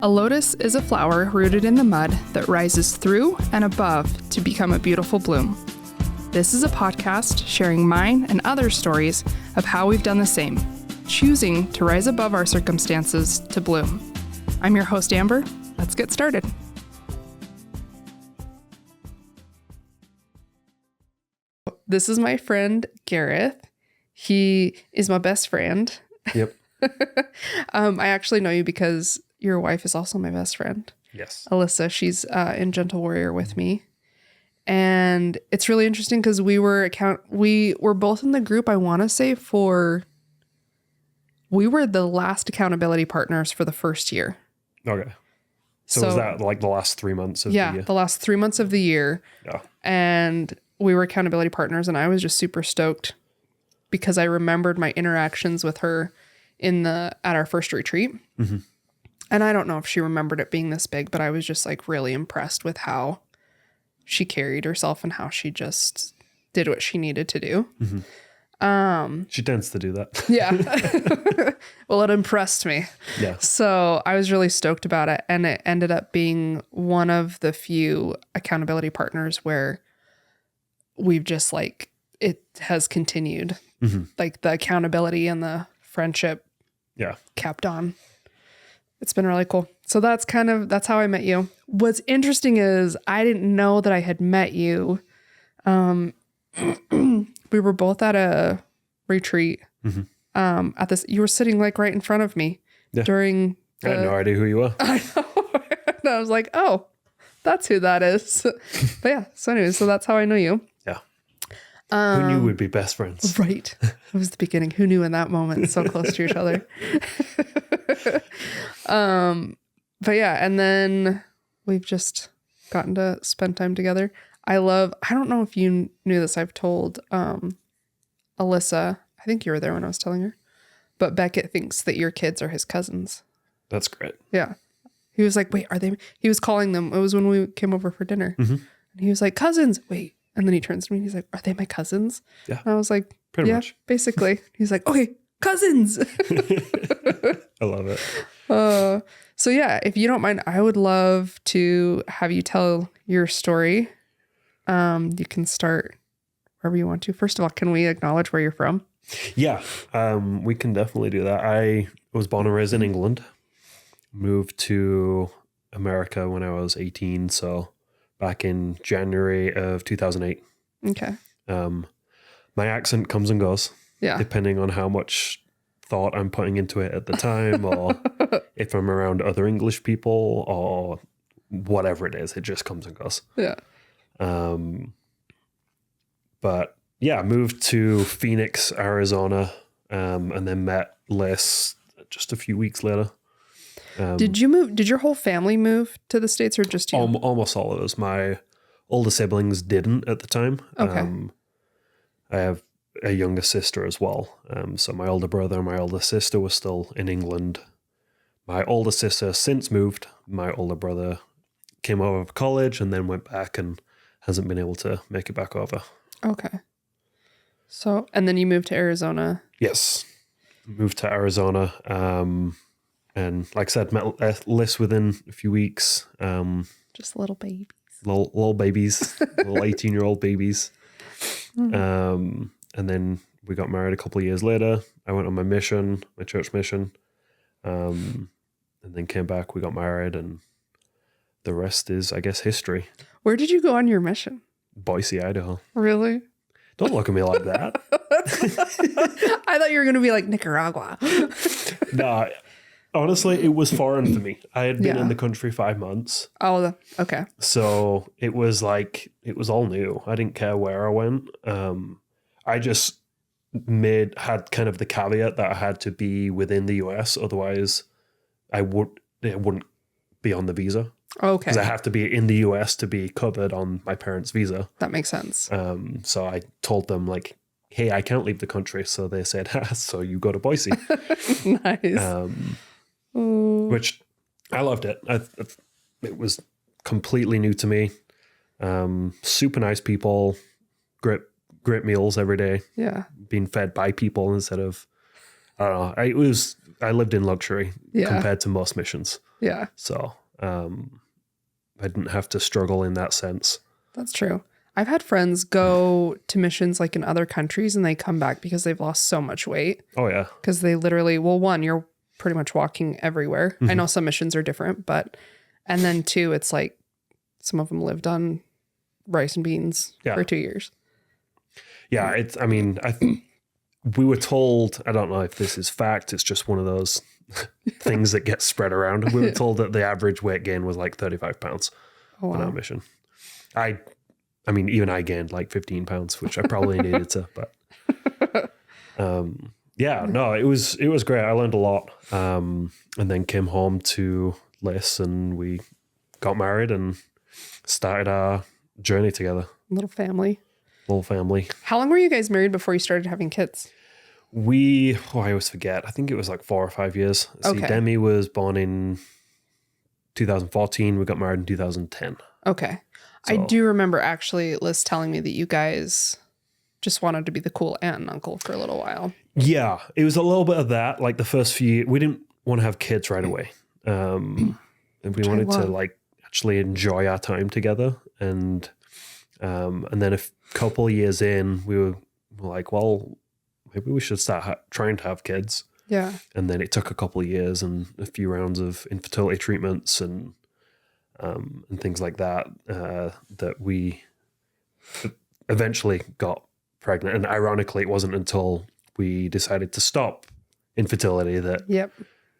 A lotus is a flower rooted in the mud that rises through and above to become a beautiful bloom. This is a podcast sharing mine and other stories of how we've done the same, choosing to rise above our circumstances to bloom. I'm your host, Amber. Let's get started. This is my friend, Gareth. He is my best friend. Yep. I actually know you because your wife is also my best friend. Yes. Alyssa, she's in Gentle Warrior with me. And it's really interesting because we were both in the group, I want to say, we were the last accountability partners for the first year. Okay. So was that like the last 3 months of the year? Yeah, the last 3 months of the year. Yeah. And we were accountability partners, and I was just super stoked because I remembered my interactions with her at our first retreat. Mm-hmm. And I don't know if she remembered it being this big, but I was just like really impressed with how she carried herself and how she just did what she needed to do. Mm-hmm. She tends to do that. Yeah. Well, it impressed me. Yeah. So I was really stoked about it. And it ended up being one of the few accountability partners where we've just it has continued. Mm-hmm. Like the accountability and the friendship kept on. It's been really cool. So that's how I met you. What's interesting is I didn't know that I had met you. We were both at a retreat. Mm-hmm. You were sitting like right in front of me during. I had no idea who you were. I know. And I was like, oh, that's who that is. But yeah. So anyway, so that's how I know you. Yeah. Who knew we'd be best friends? Right. It was the beginning. Who knew in that moment? So close to each other. But yeah, and then we've just gotten to spend time together. I don't know if you knew this. I've told Alyssa, I think you were there when I was telling her, but Beckett thinks that your kids are his cousins. That's great. Yeah. He was like, wait, are they? He was calling them. It was when we came over for dinner. Mm-hmm. And he was like, cousins, wait. And then he turns to me and he's like, are they my cousins? Yeah. And I was like, pretty much. Basically. He's like, okay, cousins. I love it. So yeah, if you don't mind, I would love to have you tell your story. You can start wherever you want to. First of all, can we acknowledge where you're from? Yeah, we can definitely do that. I was born and raised in England, moved to America when I was 18. So back in January of 2008. Okay. My accent comes and goes. Yeah. Depending on how much thought I'm putting into it at the time, or if I'm around other English people, or whatever it is, it just comes and goes. Yeah. But yeah, moved to Phoenix, Arizona, and then met Les just a few weeks later. Did you move? Did your whole family move to the States, or just you? Almost all of us. My older siblings didn't at the time. Okay. I have a younger sister as well. So my older brother and my older sister were still in England. My older sister since moved. My older brother came over for college and then went back and hasn't been able to make it back over. Okay. So, and then you moved to Arizona. Yes. Moved to Arizona. And like I said, met Liz within a few weeks. Just little babies. Little babies. Little 18-year-old babies. Mm-hmm. And then we got married a couple of years later. I went on my mission, my church mission. And then came back, we got married, and the rest is, I guess, history. Where did you go on your mission? Boise, Idaho. Really? Don't look at me like that. I thought you were going to be like Nicaragua. Nah, honestly, it was foreign for me. I had been in the country 5 months. Oh, okay. So it was all new. I didn't care where I went. I just had kind of the caveat that I had to be within the US, otherwise it wouldn't be on the visa. Okay. Because I have to be in the US to be covered on my parents' visa. That makes sense. So I told them like, hey, I can't leave the country. So they said, so you go to Boise. Nice. Which I loved it. It was completely new to me. Super nice people, great meals every day. Yeah. Being fed by people instead of, I don't know. I lived in luxury compared to most missions. Yeah. So I didn't have to struggle in that sense. That's true. I've had friends go to missions like in other countries and they come back because they've lost so much weight. Oh, yeah. Because they literally, well, one, you're pretty much walking everywhere. I know some missions are different, and then two, it's like some of them lived on rice and beans for 2 years. Yeah, I think we were told, I don't know if this is fact, it's just one of those things that get spread around. We were told that the average weight gain was like 35 pounds on our mission. I mean, even I gained like 15 pounds, which I probably needed to, but yeah, no, it was great. I learned a lot. And then came home to Liz and we got married and started our journey together. Little family. How long were you guys married before you started having kids? I always forget. I think it was like 4 or 5 years. Okay. See, Demi was born in 2014. We got married in 2010. Okay. So, I do remember actually Liz telling me that you guys just wanted to be the cool aunt and uncle for a little while. Yeah, it was a little bit of that. Like the first few, we didn't want to have kids right away. And we wanted to like actually enjoy our time together. And then a couple of years in, we were like, well, maybe we should start trying to have kids. Yeah. And then it took a couple of years and a few rounds of infertility treatments and things like that, that we eventually got pregnant. And ironically, it wasn't until we decided to stop infertility that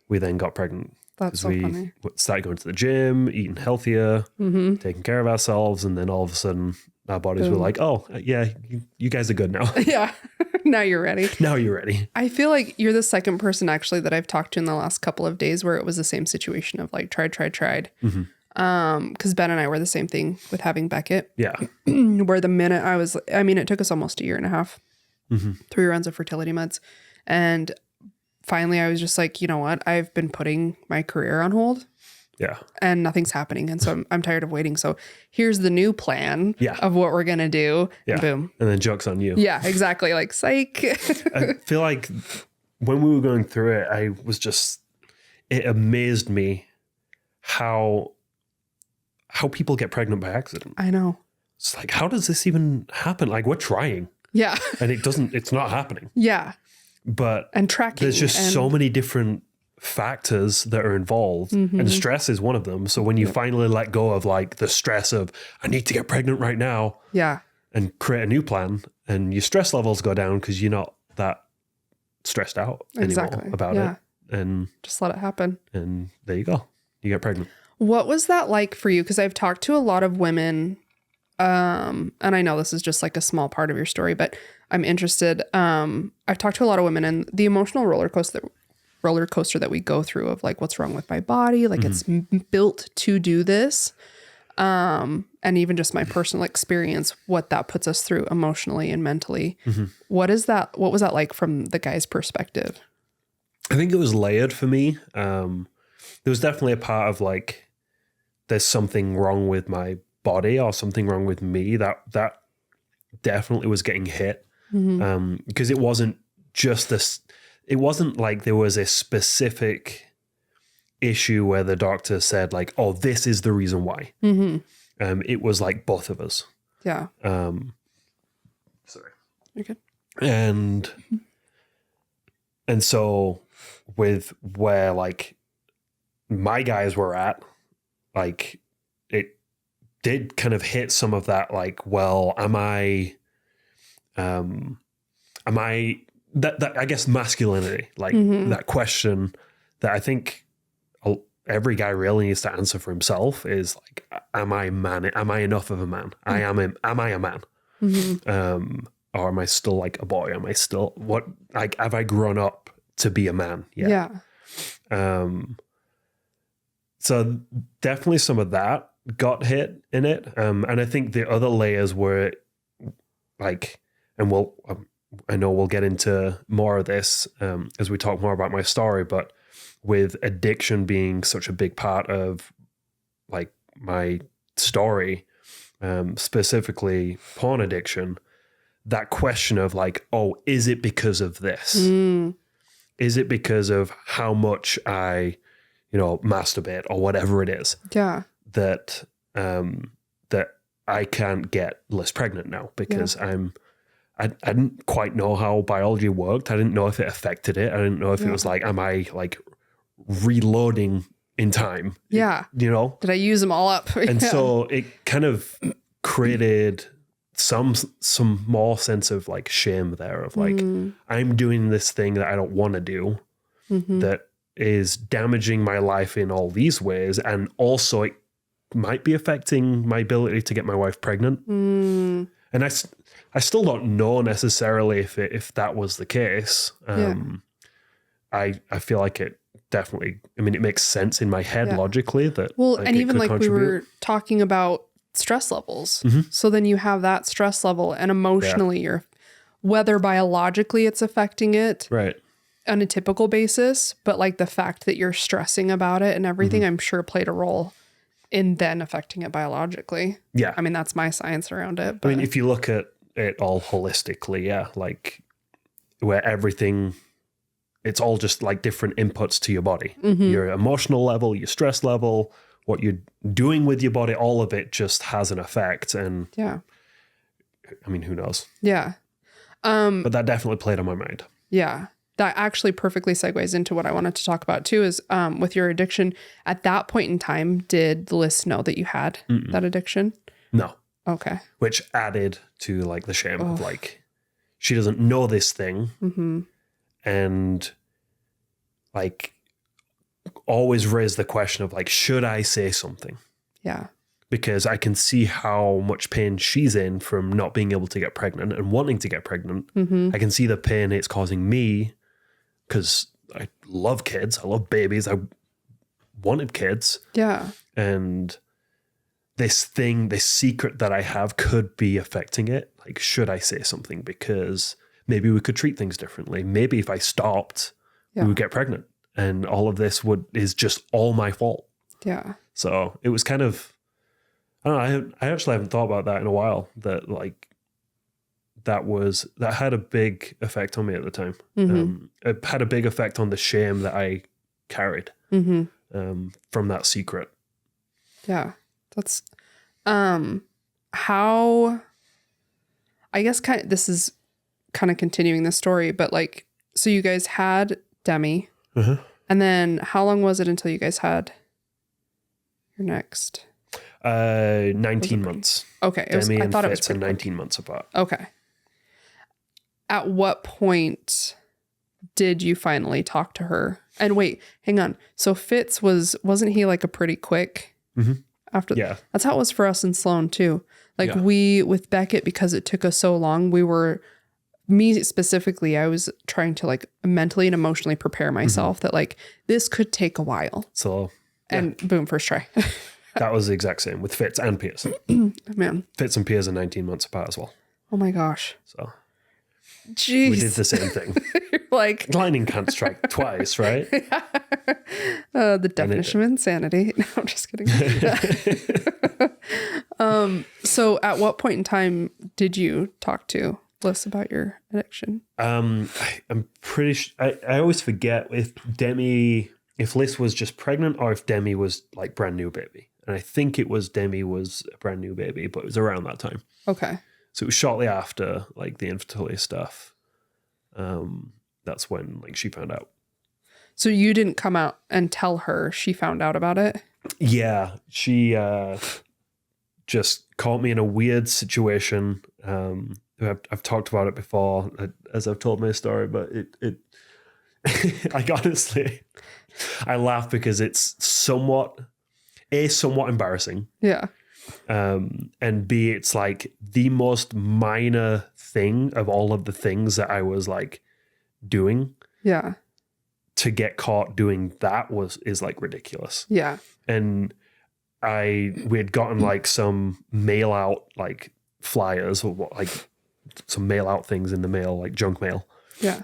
we then got pregnant. That's so funny. We started going to the gym, eating healthier, taking care of ourselves. And then all of a sudden our bodies were like, oh, yeah, you guys are good now. Yeah. Now you're ready. Now you're ready. I feel like you're the second person actually that I've talked to in the last couple of days where it was the same situation of like tried. Because Ben and I were the same thing with having Beckett. Yeah. Where the minute it took us almost a year and a half, 3 rounds of fertility meds. And finally I was just like, you know what? I've been putting my career on hold. Yeah. And nothing's happening. And so I'm tired of waiting. So here's the new plan of what we're going to do. Yeah. And boom. And then joke's on you. Yeah, exactly. Like psych. I feel like when we were going through it, it amazed me how people get pregnant by accident. I know. It's like, how does this even happen? Like we're trying. Yeah. And it's not happening. Yeah. And tracking. There's just so many different factors that are involved and stress is one of them. So when you finally let go of like the stress of I need to get pregnant right now and create a new plan and your stress levels go down because you're not that stressed out anymore about it and just let it happen. And there you go. You get pregnant. What was that like for you? Because I've talked to a lot of women and I know this is just like a small part of your story, but I'm interested. I've talked to a lot of women and the emotional roller coaster that we go through of like, what's wrong with my body? Like it's built to do this. And even just my personal experience, what that puts us through emotionally and mentally. What was that like from the guy's perspective? I think it was layered for me. There was definitely a part of like, there's something wrong with my body or something wrong with me that definitely was getting hit. Because it wasn't just this, it wasn't like there was a specific issue where the doctor said like, oh, this is the reason why. It was like both of us. Yeah. Sorry. You're good. And so with where like my guys were at, like it did kind of hit some of that, like, well, am I that I guess masculinity, like that question that I think every guy really needs to answer for himself is like, am I man? Am I enough of a man? Am I a man? Or am I still like a boy? Am I still have I grown up to be a man? Yeah. So definitely some of that got hit in it. And I think the other layers were like, and I know we'll get into more of this as we talk more about my story, but with addiction being such a big part of like my story, specifically porn addiction, that question of like, oh, is it because of this? Is it because of how much I masturbate or whatever it is. Yeah. That I can't get Liz pregnant now because I didn't quite know how biology worked. I didn't know if it affected it. I didn't know if it was like, am I like reloading in time? Yeah. Did I use them all up? And so it kind of created some more sense of like shame there of like, I'm doing this thing that I don't want to do that is damaging my life in all these ways. And also it might be affecting my ability to get my wife pregnant. And I still don't know necessarily if that was the case. I feel like it definitely, I mean, it makes sense in my head logically that. Well, and even like we were talking about stress levels. So then you have that stress level and emotionally whether biologically it's affecting it. Right. On a typical basis, but like the fact that you're stressing about it and everything, I'm sure played a role in then affecting it biologically. Yeah. I mean, that's my science around it. But. I mean, if you look at it all holistically, like where everything, it's all just like different inputs to your body. Your emotional level, your stress level, what you're doing with your body, all of it just has an effect. And I mean, who knows? Yeah. But that definitely played on my mind. Yeah. That actually perfectly segues into what I wanted to talk about too is with your addiction. At that point in time, did Liz know that you had that addiction? No. Okay. Which added to like the shame of like, she doesn't know this thing. And like always raise the question of like, should I say something? Yeah. Because I can see how much pain she's in from not being able to get pregnant and wanting to get pregnant. I can see the pain it's causing me because I love kids. I love babies. I wanted kids. Yeah. And this secret that I have could be affecting it. Like, should I say something? Because maybe we could treat things differently. Maybe if I stopped, we would get pregnant. And all of this is just all my fault. Yeah. So it was kind of, I don't know, I actually haven't thought about that in a while, that like, that had a big effect on me at the time. It had a big effect on the shame that I carried from that secret. Yeah. That's how, I guess this is kind of continuing the story, but like, so you guys had Demi and then how long was it until you guys had your next? 19 months. Okay. Demi I and thought it was Fitz are 19 months apart. Okay. At what point did you finally talk to her? And wait, hang on. So Fitz wasn't he like a pretty quick after? Yeah. That's how it was for us in Sloan too. Like with Beckett, because it took us so long, me specifically, I was trying to like mentally and emotionally prepare myself that like this could take a while. So and boom, first try. That was the exact same with Fitz and Piers. Man. Fitz and Piers are 19 months apart as well. Oh my gosh. So jeez. We did the same thing. Like lightning can't strike twice, right? The definition of insanity. No, I'm just kidding. So at what point in time did you talk to Liz about your addiction? I'm pretty sure, I always forget if Liz was just pregnant or if Demi was like brand new baby. And I think it was Demi was a brand new baby, but it was around that time. Okay. So it was shortly after like the infertility stuff. That's when like she found out. So you didn't come out and tell her, she found out about it? Yeah. She just caught me in a weird situation. I've talked about it before as I've told my story, but it like honestly, I laugh because it's somewhat embarrassing. Yeah. And B, it's like the most minor thing of all of the things that I was like doing. Yeah. To get caught doing that is like ridiculous. Yeah. And we had gotten like some mail out like flyers or like some mail out things in the mail, like junk mail. Yeah.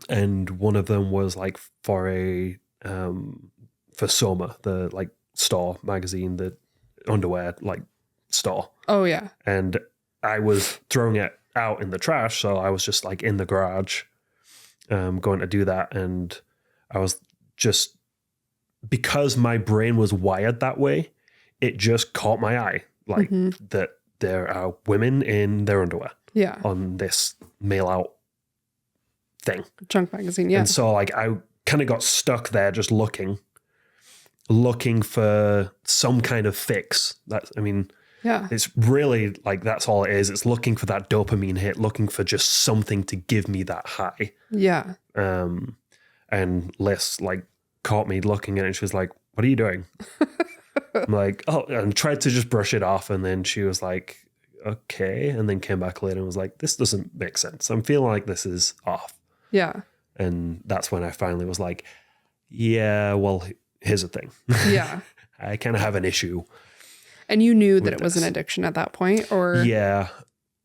And one of them was like for Soma, the like store magazine, the underwear like store. Oh yeah. And I was throwing it out in the trash, so I was just like in the garage going to do that, and I was just because my brain was wired that way, it just caught my eye. Like that there are women in their underwear on this mail out thing. Junk magazine, yeah. And so like I kind of got stuck there just looking for some kind of fix. It's really like that's all it is. It's looking for that dopamine hit, looking for just something to give me that high. Yeah. And Liz like caught me looking at it and she was like, "What are you doing?" I'm like, "Oh," and tried to just brush it off. And then she was like, "Okay." And then came back later and was like, "This doesn't make sense. I'm feeling like this is off." Yeah. And that's when I finally was like, "Yeah, well, here's the thing." Yeah. I kind of have an issue. And you knew that it was an addiction at that point, or? Yeah.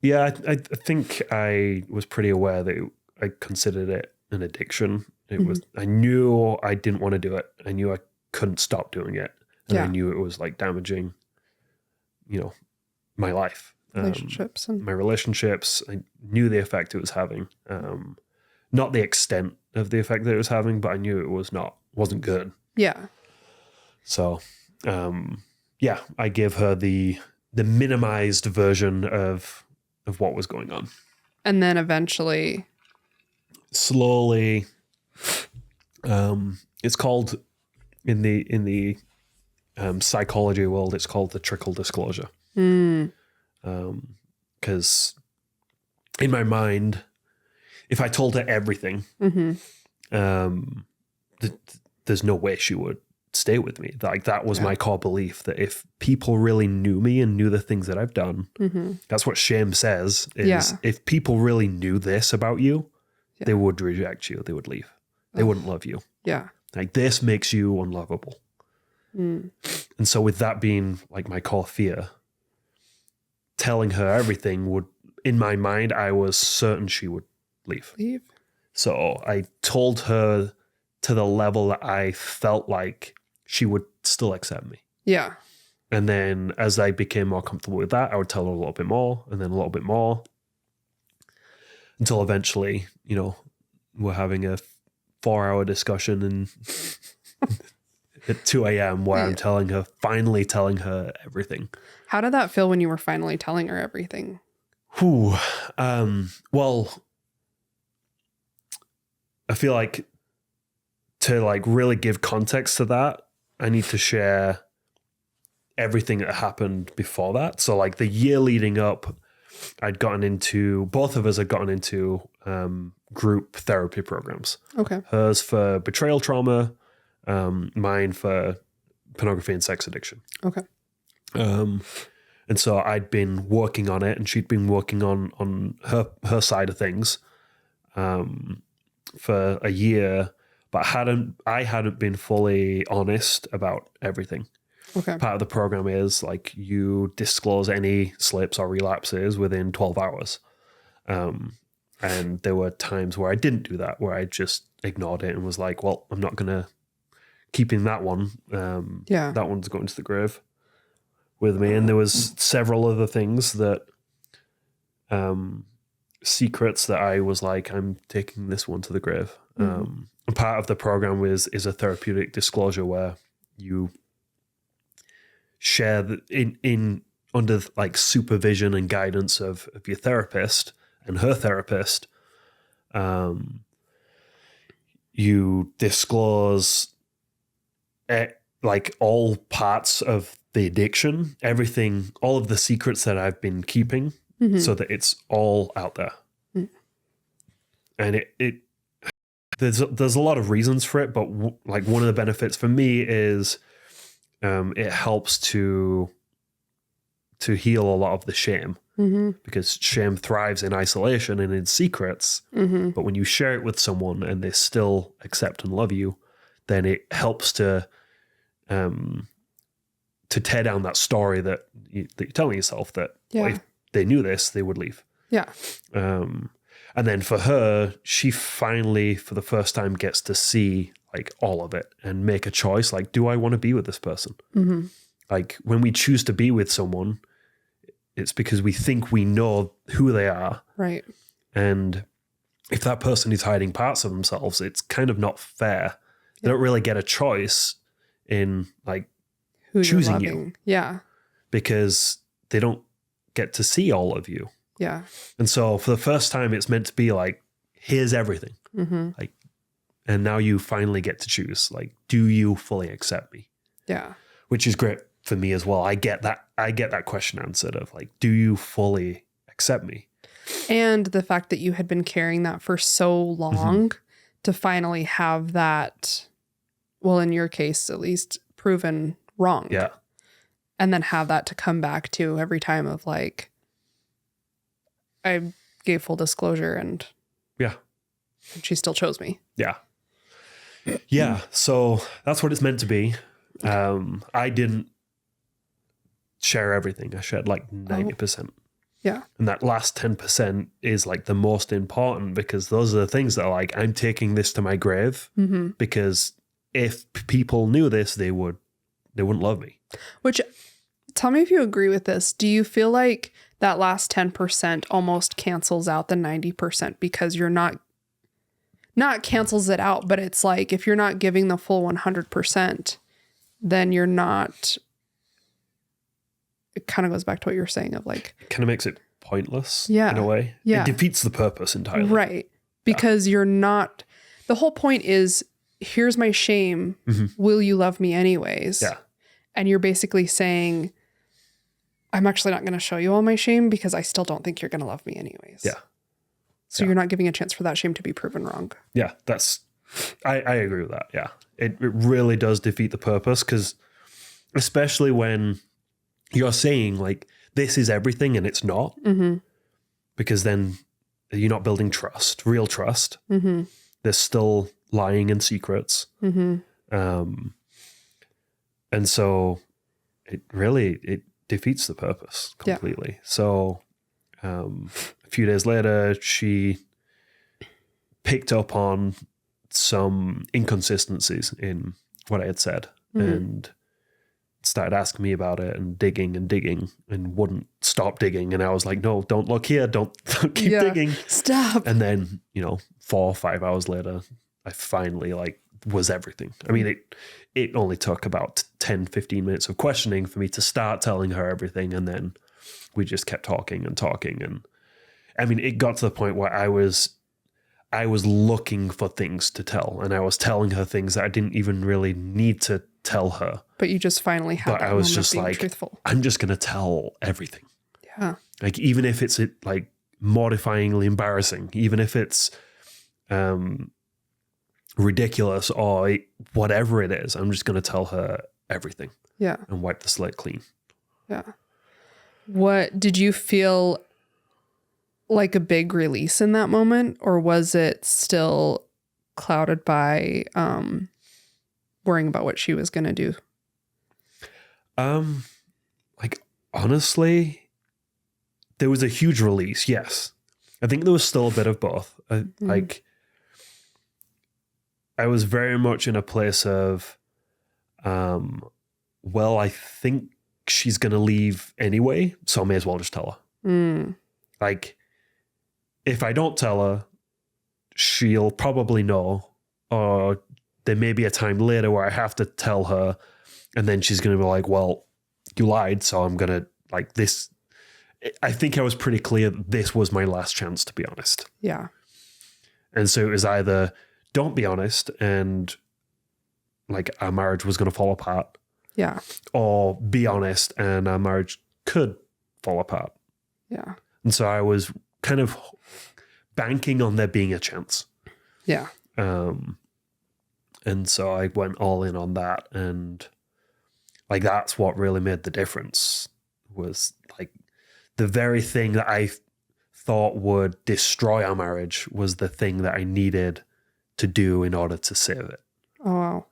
I think I was pretty aware that I considered it an addiction. It was, I knew I didn't want to do it. I knew I couldn't stop doing it. And I knew it was like damaging, my life. Relationships. My relationships. I knew the effect it was having. Not the extent of the effect that it was having, but I knew it wasn't good. Yeah. So, I gave her the minimized version of what was going on. And then eventually, slowly, it's called in the psychology world, it's called the trickle disclosure. Because in my mind, if I told her everything, there's no way she would stay with me. Like that was my core belief, that if people really knew me and knew the things that I've done, that's what shame says, is if people really knew this about you, they would reject you. They would leave. They wouldn't love you. Yeah. Like this makes you unlovable. And so with that being like my core fear, telling her everything would, in my mind, I was certain she would leave. So I told her to the level that I felt like she would still accept me. Yeah. And then as I became more comfortable with that, I would tell her a little bit more and then a little bit more until eventually, we're having a 4-hour discussion and at 2 a.m. where I'm finally telling her everything. How did that feel when you were finally telling her everything? Well, I feel like to like really give context to that, I need to share everything that happened before that. So like the year leading up, both of us had gotten into group therapy programs. Okay. Hers for betrayal trauma, mine for pornography and sex addiction. Okay. And so I'd been working on it and she'd been working on her side of things for a year, but I hadn't been fully honest about everything. Okay. Part of the program is like you disclose any slips or relapses within 12 hours. And there were times where I didn't do that, where I just ignored it and was like, well, I'm not going to keep in that one. That one's going to the grave with me. And there was several other things that, secrets that I was like, I'm taking this one to the grave. And part of the program is a therapeutic disclosure where you share in under like supervision and guidance of your therapist and her therapist, you disclose like all parts of the addiction, everything, all of the secrets that I've been keeping, so that it's all out there. And there's a lot of reasons for it, but like one of the benefits for me is it helps to heal a lot of the shame, because shame thrives in isolation and in secrets. But when you share it with someone and they still accept and love you, then it helps to tear down that story that you're telling yourself that if they knew this, they would leave. Yeah. And then for her, she finally, for the first time, gets to see like all of it and make a choice. Like, do I want to be with this person? Like when we choose to be with someone, it's because we think we know who they are. Right. And if that person is hiding parts of themselves, it's kind of not fair. They don't really get a choice in like Who choosing you're loving. Yeah. because they don't get to see all of you. Yeah. And so for the first time, it's meant to be like, here's everything. Mm-hmm. Like, and now you finally get to choose. Like, do you fully accept me? Yeah. Which is great for me as well. I get that question answered of like, do you fully accept me? And the fact that you had been carrying that for so long to finally have that, well, in your case, at least proven wrong. Yeah. And then have that to come back to every time of like, I gave full disclosure and she still chose me. Yeah. Yeah. So that's what it's meant to be. I didn't share everything. I shared like 90%. Yeah. And that last 10% is like the most important because those are the things that are like, I'm taking this to my grave because if people knew this, they wouldn't love me. Which, tell me if you agree with this. Do you feel like that last 10% almost cancels out the 90% because you're not cancels it out, but it's like if you're not giving the full 100%, then you're not. It kind of goes back to what you're saying of like. It kind of makes it pointless in a way. Yeah. It defeats the purpose entirely. Right. Because you're not. The whole point is, here's my shame. Will you love me anyways? Yeah. And you're basically saying, I'm actually not going to show you all my shame because I still don't think you're going to love me anyways. Yeah. So you're not giving a chance for that shame to be proven wrong. Yeah, I agree with that. Yeah. It really does defeat the purpose because especially when you're saying like, this is everything and it's not, because then you're not building trust, real trust. There's still lying and secrets. And so it defeats the purpose completely. Yeah. So a few days later, she picked up on some inconsistencies in what I had said and started asking me about it and digging and wouldn't stop digging. And I was like, no, don't look here. Don't keep digging. Stop. And then, 4 or 5 hours later, I finally was everything. I mean, it only took about 10, 15 minutes of questioning for me to start telling her everything. And then we just kept talking and talking. And I mean, it got to the point where I was looking for things to tell, and I was telling her things that I didn't even really need to tell her. But you just finally had that moment of being truthful. I'm just going to tell everything. Yeah. Like, even if it's like mortifyingly embarrassing, even if it's ridiculous or whatever it is, I'm just going to tell her everything. Yeah. And wipe the slate clean. Yeah. What did you feel like a big release in that moment, or was it still clouded by worrying about what she was going to do? Honestly, there was a huge release. Yes. I think there was still a bit of both. I was very much in a place of, well, I think she's going to leave anyway, so I may as well just tell her. If I don't tell her, she'll probably know, or there may be a time later where I have to tell her, and then she's going to be like, well, you lied, so I'm going to, this. I think I was pretty clear that this was my last chance, to be honest. Yeah. And so it was either don't be honest and our marriage was going to fall apart. Yeah. Or be honest and our marriage could fall apart. Yeah. And so I was kind of banking on there being a chance. Yeah. And so I went all in on that. And that's what really made the difference, was the very thing that I thought would destroy our marriage was the thing that I needed to do in order to save it. Oh, wow.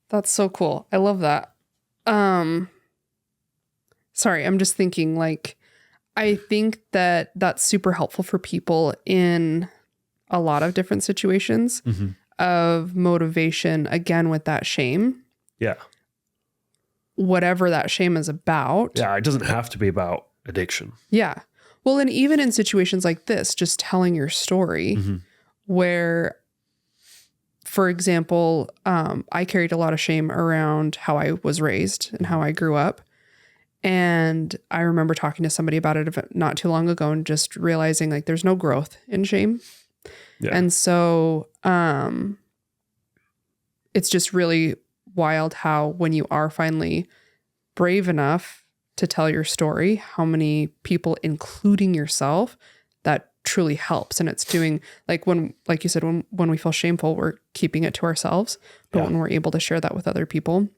That's so cool. I love that. Sorry, I'm just thinking I think that that's super helpful for people in a lot of different situations of motivation, again, with that shame. Yeah. Whatever that shame is about. Yeah, it doesn't have to be about addiction. Yeah. Well, and even in situations like this, just telling your story where for example, I carried a lot of shame around how I was raised and how I grew up. And I remember talking to somebody about it not too long ago and just realizing like there's no growth in shame. Yeah. And so it's just really wild how when you are finally brave enough to tell your story, how many people, including yourself, that truly helps. And it's doing like when, like you said, when we feel shameful, we're keeping it to ourselves. But when we're able to share that with other people,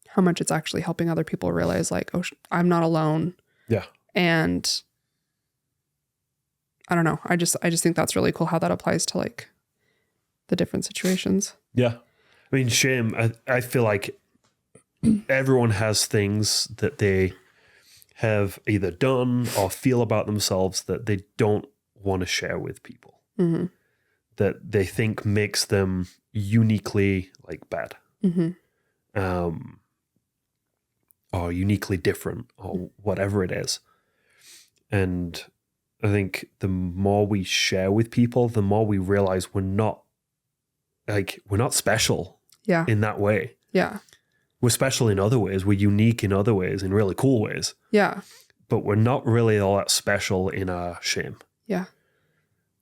how much it's actually helping other people realize like, oh, I'm not alone. Yeah. And I don't know. I just think that's really cool how that applies to like the different situations. Yeah. I mean, shame, I feel like everyone has things that they have either done or feel about themselves that they don't want to share with people. Mm-hmm. That they think makes them uniquely like bad. Mm-hmm. Or uniquely different or whatever it is. And I think the more we share with people, the more we realize we're not special in that way. Yeah. We're special in other ways. We're unique in other ways, in really cool ways. Yeah. But we're not really all that special in our shame. Yeah.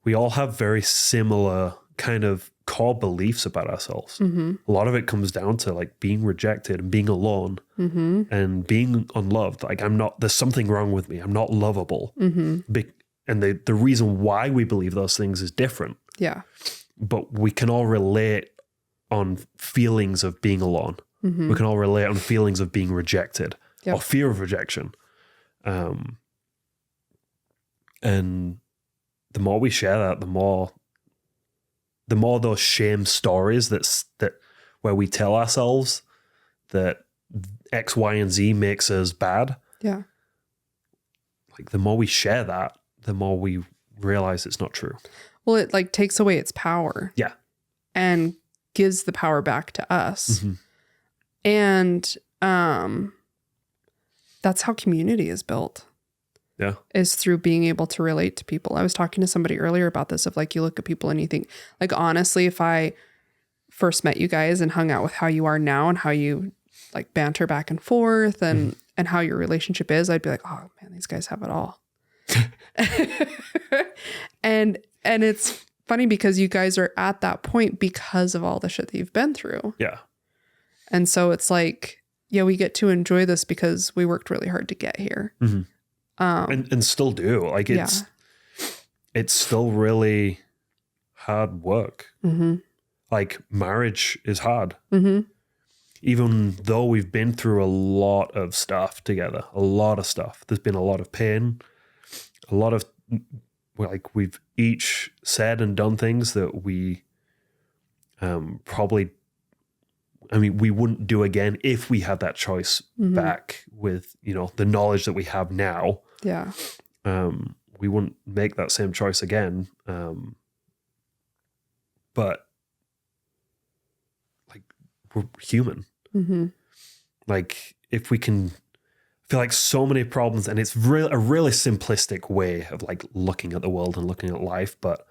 We all have very similar kind of core beliefs about ourselves. Mm-hmm. A lot of it comes down to like being rejected and being alone and being unloved. Like there's something wrong with me. I'm not lovable. Mm-hmm. And the reason why we believe those things is different. Yeah. But we can all relate on feelings of being alone. Mm-hmm. We can all relate on feelings of being rejected or fear of rejection. And the more we share that, the more those shame stories that where we tell ourselves that X, Y, and Z makes us bad. Yeah. Like the more we share that, the more we realize it's not true. Well, it like takes away its power. Yeah. And gives the power back to us. Mm-hmm. And that's how community is built. Yeah. Is through being able to relate to people. I was talking to somebody earlier about this of like, you look at people and you think like, honestly, if I first met you guys and hung out with how you are now and how you like banter back and forth and how your relationship is, I'd be like, oh man, these guys have it all. and it's funny because you guys are at that point because of all the shit that you've been through. Yeah. And so it's like, yeah, we get to enjoy this because we worked really hard to get here. Mm-hmm. And still do. Like it's still really hard work. Mm-hmm. Like marriage is hard. Mm-hmm. Even though we've been through a lot of stuff together, a lot of stuff. There's been a lot of pain, a lot of like we've each said and done things that we probably, I mean, we wouldn't do again if we had that choice back with, the knowledge that we have now. Yeah. We wouldn't make that same choice again. But like we're human. Mm-hmm. Like if we can feel like so many problems, and it's a really simplistic way of like looking at the world and looking at life. But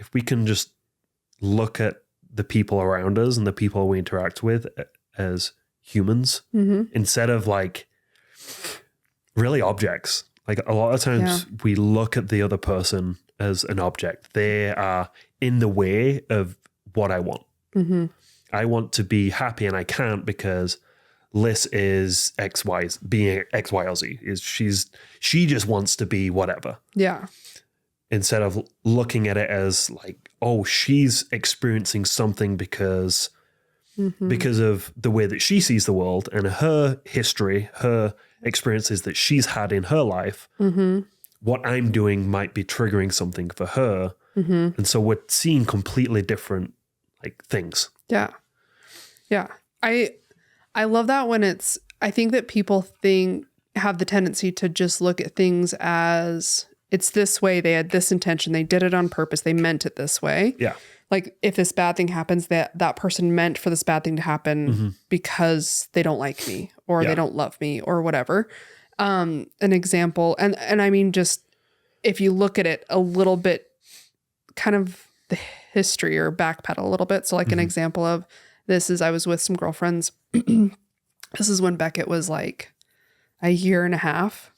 if we can just look at the people around us and the people we interact with as humans instead of like really objects. Like a lot of times we look at the other person as an object. They are in the way of what I want. Mm-hmm. I want to be happy and I can't because Liz is being X, Y, or Z. She just wants to be whatever. Yeah. Instead of looking at it as like, oh, she's experiencing something because of the way that she sees the world and her history, her experiences that she's had in her life. Mm-hmm. What I'm doing might be triggering something for her. Mm-hmm. And so we're seeing completely different like things. Yeah. Yeah. I love that when I think that people have the tendency to just look at things as it's this way. They had this intention. They did it on purpose. They meant it this way. Yeah. Like if this bad thing happens, that person meant for this bad thing to happen because they don't like me or they don't love me or whatever. An example. And I mean, just if you look at it a little bit kind of history or backpedal a little bit. So like an example of this is I was with some girlfriends. This is when Beckett was like a year and a half.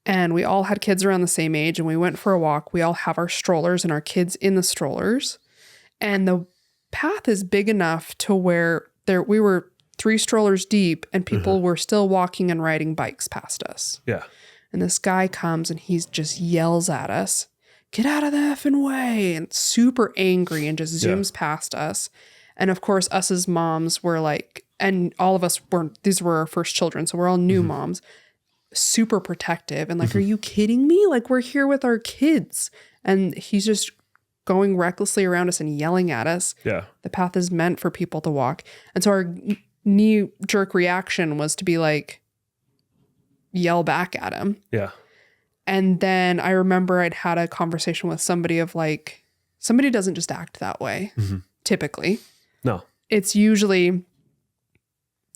And we all had kids around the same age and we went for a walk. We all have our strollers and our kids in the strollers. And the path is big enough to where we were 3 strollers deep and people were still walking and riding bikes past us. Yeah. And this guy comes and he just yells at us, "Get out of the effing way," and super angry and just zooms past us. And of course, us as moms were like, and all of us these were our first children. So we're all new moms, super protective and like, are you kidding me? Like, we're here with our kids. And he's just going recklessly around us and yelling at us. Yeah. The path is meant for people to walk. And so our knee-jerk reaction was to be like, yell back at him. Yeah. And then I remember I'd had a conversation with somebody of like, somebody doesn't just act that way, typically. No. It's usually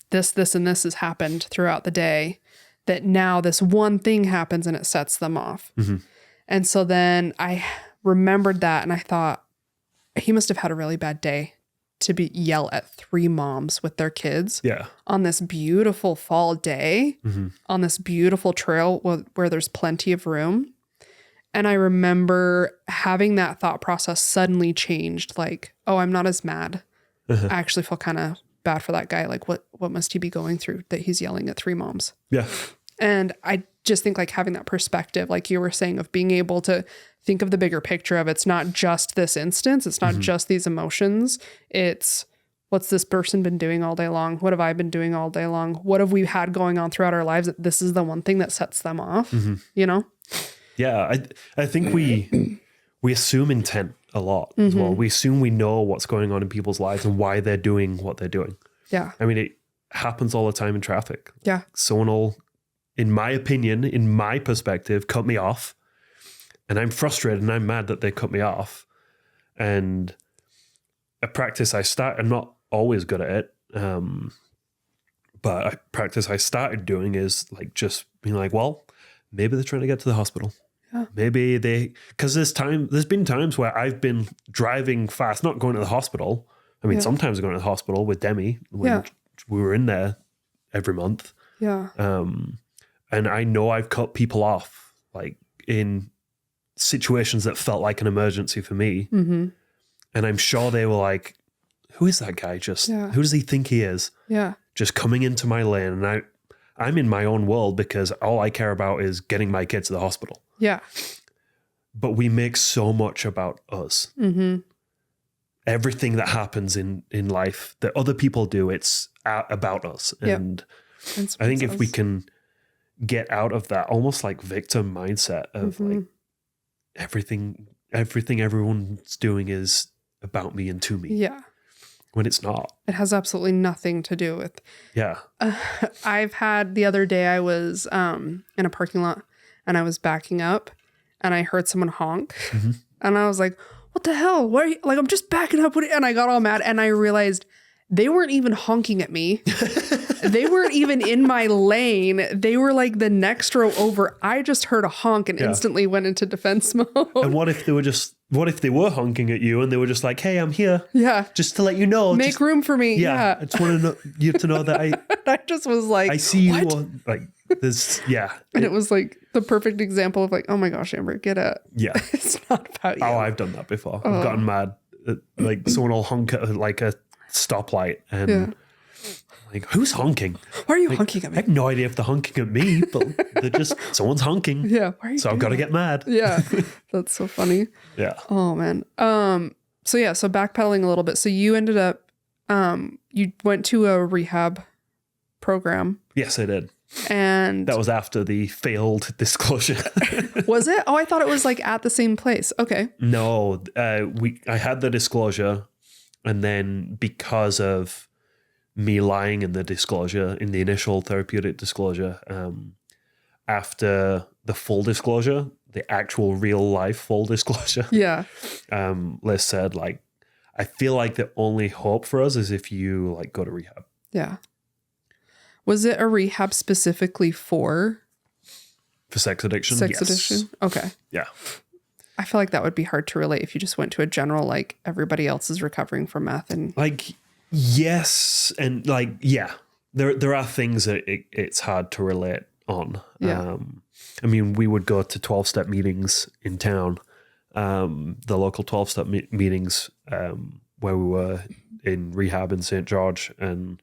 this, and this has happened throughout the day that now this one thing happens and it sets them off. And so then I remembered that and I thought, he must have had a really bad day to yell at 3 moms with their kids on this beautiful fall day, on this beautiful trail where there's plenty of room. And I remember having that thought process suddenly changed, like, oh, I'm not as mad. I actually feel kind of bad for that guy. Like, what must he be going through that he's yelling at 3 moms? Yeah. And I just think like having that perspective, like you were saying, of being able to think of the bigger picture of it's not just this instance. It's not just these emotions. It's what's this person been doing all day long? What have I been doing all day long? What have we had going on throughout our lives that this is the one thing that sets them off, you know? Yeah. I think we assume intent a lot as well. We assume we know what's going on in people's lives and why they're doing what they're doing. Yeah. I mean, it happens all the time in traffic. Yeah. Someone will, in my opinion, in my perspective, cut me off. And I'm frustrated and I'm mad that they cut me off. And a practice I'm not always good at it. But a practice I started doing is like just being like, well, maybe they're trying to get to the hospital. Yeah. Maybe because there's been times where I've been driving fast, not going to the hospital. I mean, sometimes going to the hospital with Demi when we were in there every month. Yeah. And I know I've cut people off like in situations that felt like an emergency for me. And I'm sure they were like, who is that guy? Who does he think he is? Yeah. Just coming into my lane. And I'm in my own world because all I care about is getting my kids to the hospital. Yeah. But we make so much about us. Everything that happens in life that other people do, it's about us. And I think if we can get out of that almost like victim mindset of like everything everyone's doing is about me and to me. Yeah. When it's not. It has absolutely nothing to do with. Yeah. I've had the other day I was in a parking lot and I was backing up and I heard someone honk and I was like, what the hell? Why are you, like, I'm just backing up. And I got all mad and I realized they weren't even honking at me. They weren't even in my lane. They were like the next row over. I just heard a honk and instantly went into defense mode. And what if they were honking at you and they were just like, hey, I'm here. Yeah. Just to let you know. Make room for me. Yeah. I just want you to know that I just was like, I see what? You like this. Yeah. And it was like the perfect example of like, oh my gosh, Amber, get it. Yeah. It's not about you. Oh, I've done that before. I've gotten mad. Like someone will honk at like a stoplight and like, who's honking? Why are you honking at me? I have no idea if they're honking at me, but they're just someone's honking. Yeah. Why are you so I've got to get mad. Yeah. That's so funny. Yeah. Oh man. So backpedaling a little bit. So you ended up you went to a rehab program. Yes, I did. And that was after the failed disclosure. Was it? Oh, I thought it was like at the same place. Okay. No, I had the disclosure. And then because of me lying in the disclosure, in the initial therapeutic disclosure, after the full disclosure, the actual real life full disclosure, Liz said, like, I feel like the only hope for us is if you like go to rehab. Yeah. Was it a rehab specifically for sex addiction? Sex addiction? Okay. Yeah. I feel like that would be hard to relate if you just went to a general, like everybody else is recovering from meth and like, yes. And like, yeah, there are things that it's hard to relate on. Yeah. I mean, we would go to 12-step meetings in town, the local 12-step meetings, where we were in rehab in St. George, and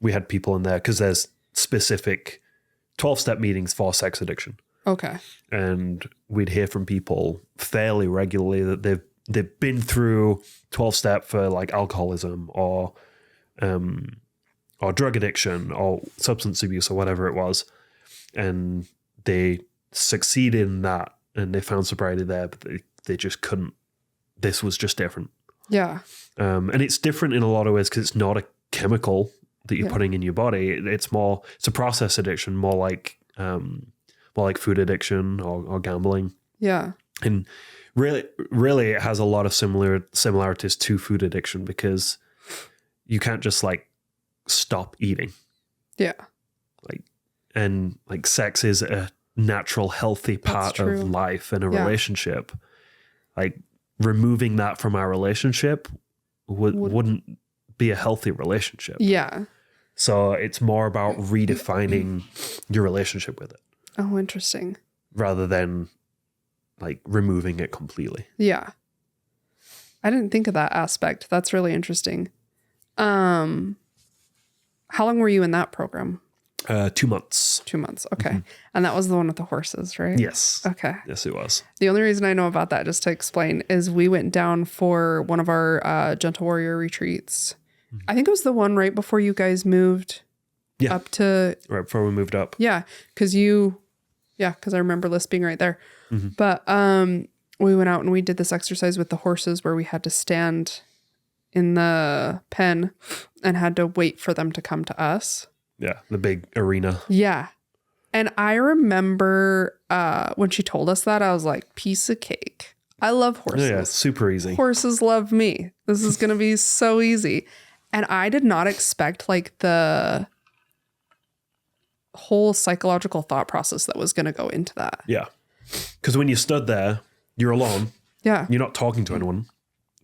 we had people in there because there's specific 12-step meetings for sex addiction. Okay. And we'd hear from people fairly regularly that they've been through 12-step for like alcoholism or drug addiction or substance abuse or whatever it was, and they succeeded in that and they found sobriety there, but they just couldn't. This was just different. Yeah. And it's different in a lot of ways because it's not a chemical that you're putting in your body. It's a process addiction, more like food addiction or gambling. Yeah. And really it has a lot of similarities to food addiction because you can't just like stop eating. Yeah. And sex is a natural, healthy part of life and a relationship. Like removing that from our relationship wouldn't be a healthy relationship. Yeah. So it's more about redefining your relationship with it. Oh, interesting. Rather than like removing it completely. Yeah. I didn't think of that aspect. That's really interesting. How long were you in that program? 2 months. 2 months. Okay. And that was the one with the horses, right? Yes. Okay. Yes, it was. The only reason I know about that, just to explain, is we went down for one of our Gentle Warrior retreats. I think it was the one right before you guys moved up to... Right before we moved up. Yeah. Because I remember Liz being right there. But we went out and we did this exercise with the horses where we had to stand in the pen and had to wait for them to come to us. Yeah, the big arena. Yeah. And I remember when she told us that, I was like, piece of cake. I love horses. Yeah, super easy. Horses love me. This is going to be so easy. And I did not expect like the whole psychological thought process that was going to go into that. Yeah. Because when you stood there, you're alone. Yeah. You're not talking to anyone.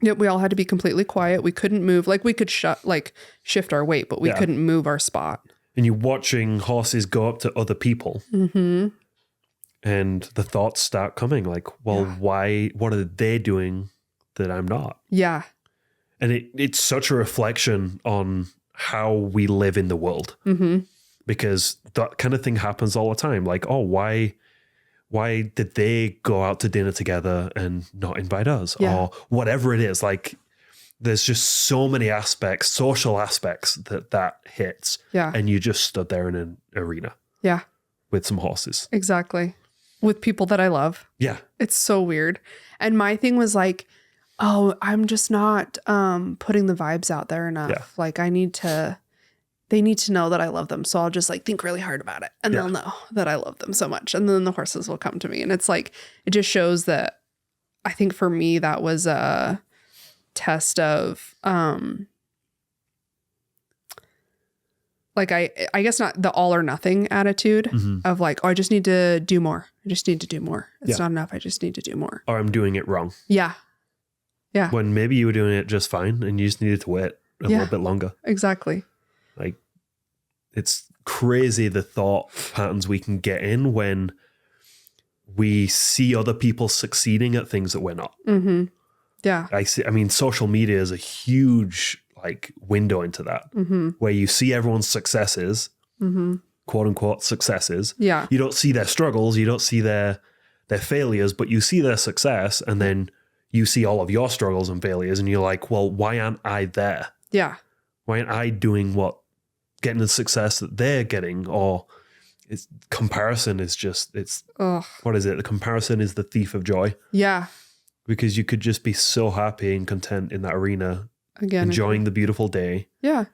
Yep, we all had to be completely quiet. We couldn't move. Like we could shift our weight, but we couldn't move our spot. And you're watching horses go up to other people. Mm-hmm. And the thoughts start coming like, well, why, what are they doing that I'm not? Yeah. And it's such a reflection on how we live in the world. Mm-hmm. Because that kind of thing happens all the time. Like, oh, why did they go out to dinner together and not invite us? Yeah. Or whatever it is. Like, there's just so many aspects, social aspects that hits. Yeah. And you just stood there in an arena. Yeah. With some horses. Exactly. With people that I love. Yeah. It's so weird. And my thing was like, oh, I'm just not putting the vibes out there enough. Yeah. Like they need to know that I love them. So I'll just like think really hard about it and they'll know that I love them so much. And then the horses will come to me. And it's like, it just shows that I think for me, that was a test of, like, I guess not the all or nothing attitude of like, oh, I just need to do more. I just need to do more. It's not enough. I just need to do more. Or I'm doing it wrong. Yeah. Yeah. When maybe you were doing it just fine and you just needed to wait a little bit longer. Exactly. Like, it's crazy the thought patterns we can get in when we see other people succeeding at things that we're not. Mm-hmm. Yeah. I mean, social media is a huge like window into that, where you see everyone's successes, quote unquote successes. Yeah. You don't see their struggles, you don't see their failures, but you see their success, and then you see all of your struggles and failures, and you're like, well, why aren't I there? Yeah. Why aren't I getting the success that they're getting? Or comparison is just, what is it? The comparison is the thief of joy. Yeah. Because you could just be so happy and content in that arena, again, enjoying the beautiful day. Yeah.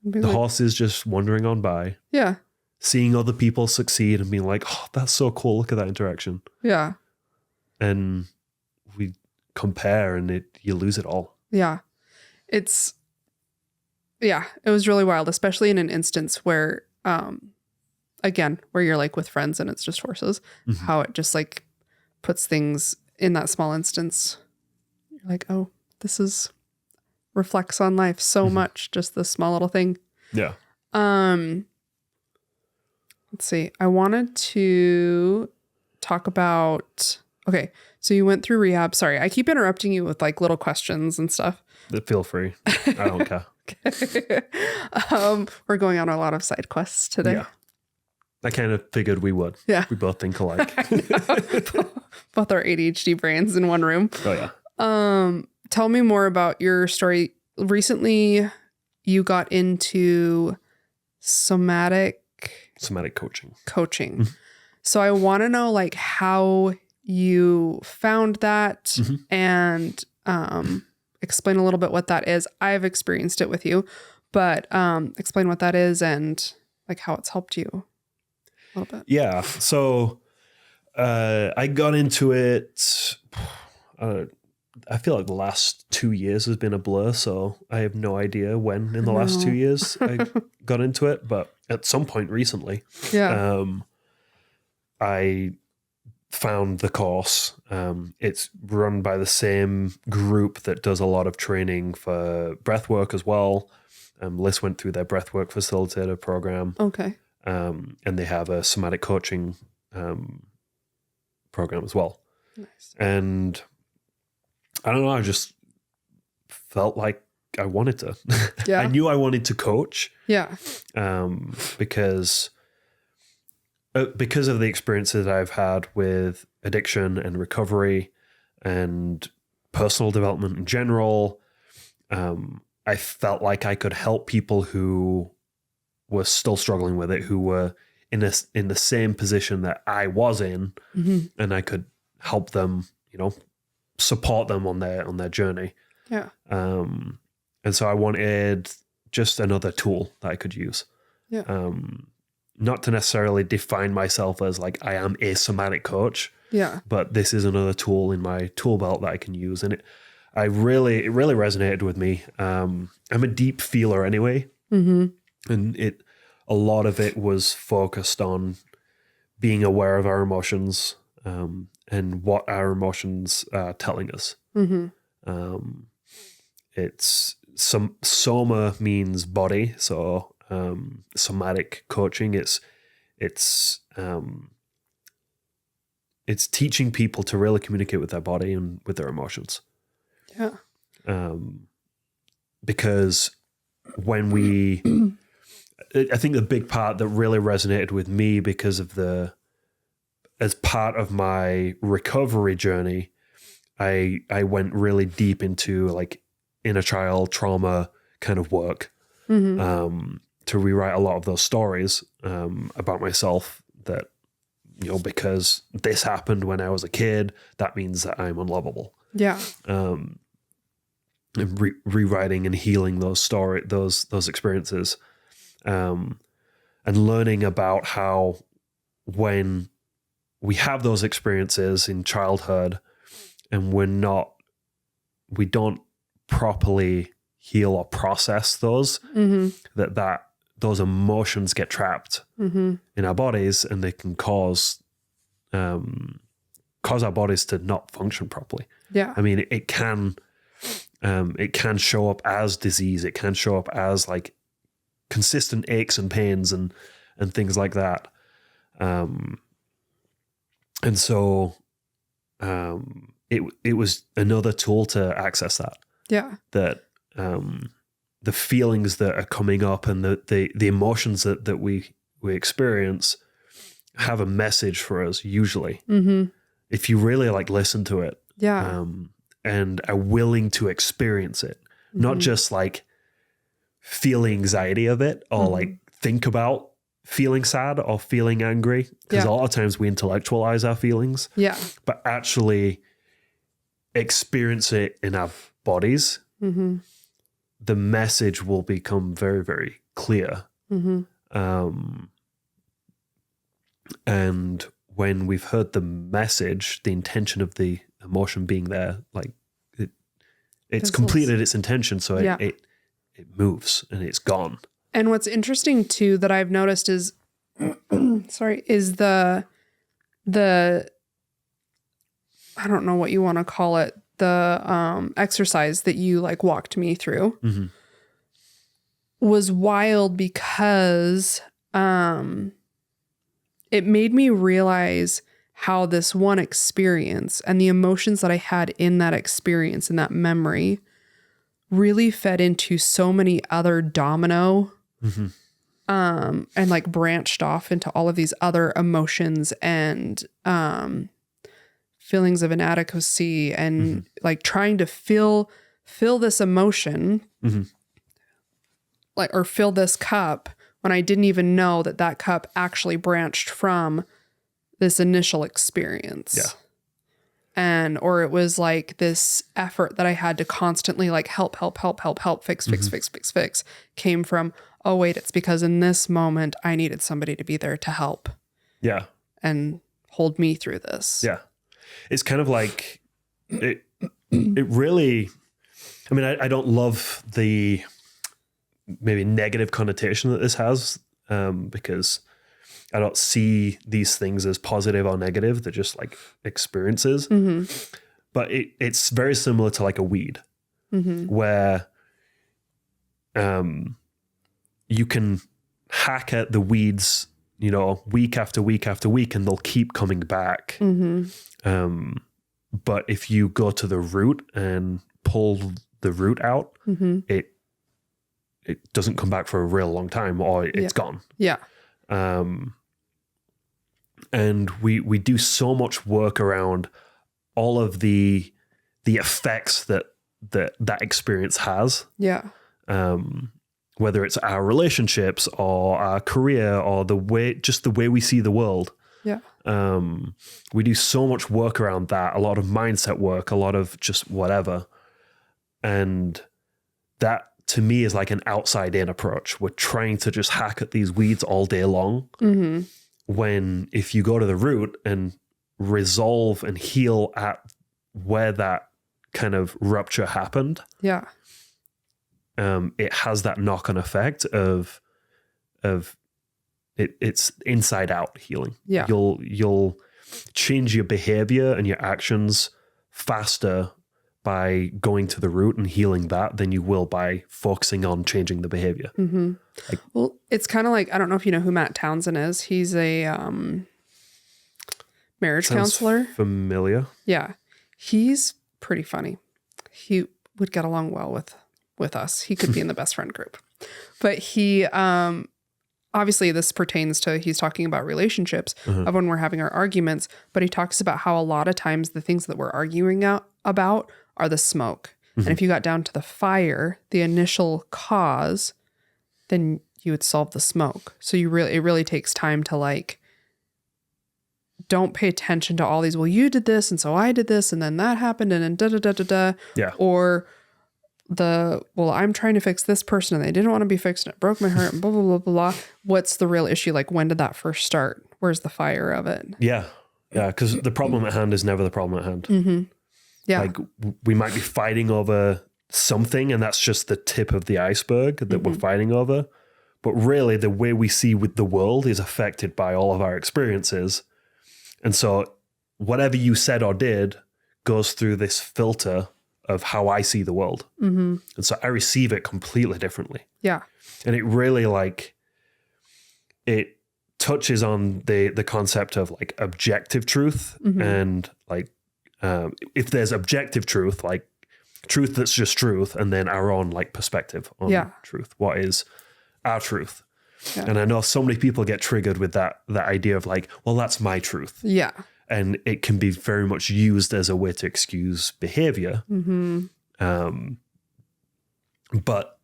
The horses just wandering on by. Yeah. Seeing other people succeed and being like, oh, that's so cool. Look at that interaction. Yeah. And we compare and you lose it all. Yeah. It was really wild, especially in an instance where, again, where you're like with friends and it's just horses, how it just like puts things in that small instance, you're like, oh, this is reflects on life so much, just this small little thing. Yeah. Let's see. I wanted to talk about, okay, so you went through rehab. Sorry, I keep interrupting you with like little questions and stuff. Feel free. I don't care. Okay. We're going on a lot of side quests today. Yeah. I kind of figured we would. Yeah. We both think alike. Both our ADHD brains in one room. Oh, yeah. Tell me more about your story. Recently, you got into somatic coaching. Coaching. So I want to know like how you found that and explain a little bit what that is. I've experienced it with you, but explain what that is and like how it's helped you a little bit. Yeah. So I got into it. I feel like the last 2 years has been a blur, so I have no idea when in the last 2 years I got into it, but at some point recently, I found the course. It's run by the same group that does a lot of training for breathwork as well. Liz went through their breathwork facilitator program. Okay. And they have a somatic coaching program as well. Nice. And I don't know, I just felt like I wanted to. Yeah. I knew I wanted to coach. Yeah. Because of the experiences I've had with addiction and recovery and personal development in general, I felt like I could help people who were still struggling with it, who were in the same position that I was in, and I could help them, support them on their journey. Yeah. And so I wanted just another tool that I could use. Yeah. Not to necessarily define myself as like I am a somatic coach. Yeah. But this is another tool in my tool belt that I can use. And it really resonated with me. I'm a deep feeler anyway. And a lot of it was focused on being aware of our emotions, and what our emotions are telling us. It's soma means body. So, somatic coaching, it's teaching people to really communicate with their body and with their emotions. Yeah. Because when I think the big part that really resonated with me because of as part of my recovery journey, I went really deep into like inner child trauma kind of work, to rewrite a lot of those stories, about myself that, because this happened when I was a kid, that means that I'm unlovable. Yeah. And rewriting and healing those experiences, and learning about how when we have those experiences in childhood and we don't properly heal or process those, that those emotions get trapped in our bodies, and they can cause our bodies to not function properly. Yeah. I mean, it can show up as disease. It can show up as like consistent aches and pains and things like that. And so it was another tool to access that. Yeah. That the feelings that are coming up and the emotions that we experience have a message for us usually. If you really like listen to it. Yeah. And are willing to experience it, not just like feel anxiety of it or like think about feeling sad or feeling angry, because a lot of times we intellectualize our feelings, but actually experience it in our bodies. The message will become very, very clear. And when we've heard the message, the intention of the emotion being there, like it's completed its intention, so it moves and it's gone. And what's interesting too that I've noticed is is the I don't know what you want to call it, the exercise that you like walked me through was wild because it made me realize how this one experience and the emotions that I had in that experience and that memory really fed into so many other domino and like branched off into all of these other emotions and feelings of inadequacy and like trying to fill this emotion like or fill this cup when I didn't even know that that cup actually branched from this initial experience. Yeah. Or it was like this effort that I had to constantly like help, fix, came from, oh wait, it's because in this moment I needed somebody to be there to help. Yeah. And hold me through this. Yeah. It's kind of like, it really, I mean, I don't love the maybe negative connotation that this has because I don't see these things as positive or negative. They're just like experiences. But it's very similar to like a weed where you can hack at the weeds, you know, week after week after week, and they'll keep coming back. But if you go to the root and pull the root out, it doesn't come back for a real long time, or it's gone. Yeah. And we do so much work around all of the effects that experience has. Yeah. Whether it's our relationships or our career or the way we see the world. Yeah. We do so much work around that, a lot of mindset work, a lot of just whatever. And that to me is like an outside in approach. We're trying to just hack at these weeds all day long. When if you go to the root and resolve and heal at where that kind of rupture happened. Yeah. It has that knock-on effect of it's inside out healing. Yeah. You'll change your behavior and your actions faster by going to the root and healing that than you will by focusing on changing the behavior. Like, well, it's kind of like, I don't know if you know who Matt Townsend is. He's a marriage counselor. Familiar. Yeah. He's pretty funny. He would get along well with us. He could be in the best friend group. But he, obviously this pertains to, he's talking about relationships of when we're having our arguments, but he talks about how a lot of times the things that we're arguing about are the smoke. And if you got down to the fire, the initial cause, then you would solve the smoke. So it really takes time to like, don't pay attention to all these, well, you did this, and so I did this, and then that happened, and then da-da-da-da-da. Yeah. Or well, I'm trying to fix this person, and they didn't want to be fixed, and it broke my heart, and blah, blah, blah, blah. What's the real issue? Like, when did that first start? Where's the fire of it? Yeah. Yeah, because the problem at hand is never the problem at hand. Yeah. Like, we might be fighting over something, and that's just the tip of the iceberg that we're fighting over. But really, the way we see with the world is affected by all of our experiences. And so whatever you said or did goes through this filter of how I see the world. And so I receive it completely differently. Yeah. And it really like, it touches on the concept of like objective truth and like, if there's objective truth, like truth that's just truth, and then our own like perspective on truth. What is our truth? Yeah. And I know so many people get triggered with that idea of like, well, that's my truth. Yeah. And it can be very much used as a way to excuse behavior. But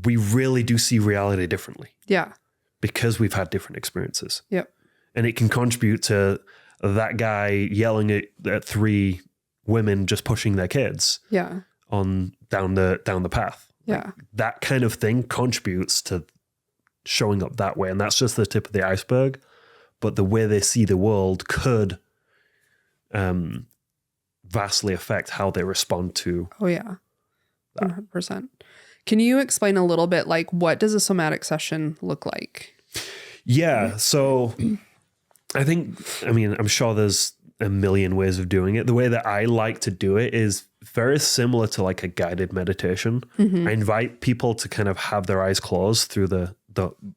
we really do see reality differently. Yeah. Because we've had different experiences. Yep. And it can contribute to that guy yelling at three women just pushing their kids. Yeah. On down the path. Yeah. Like, that kind of thing contributes to showing up that way. And that's just the tip of the iceberg. But the way they see the world could vastly affect how they respond to. Oh, yeah. 100%. Can you explain a little bit, like, what does a somatic session look like? Yeah. So I mean, I'm sure there's a million ways of doing it. The way that I like to do it is very similar to like a guided meditation. I invite people to kind of have their eyes closed through the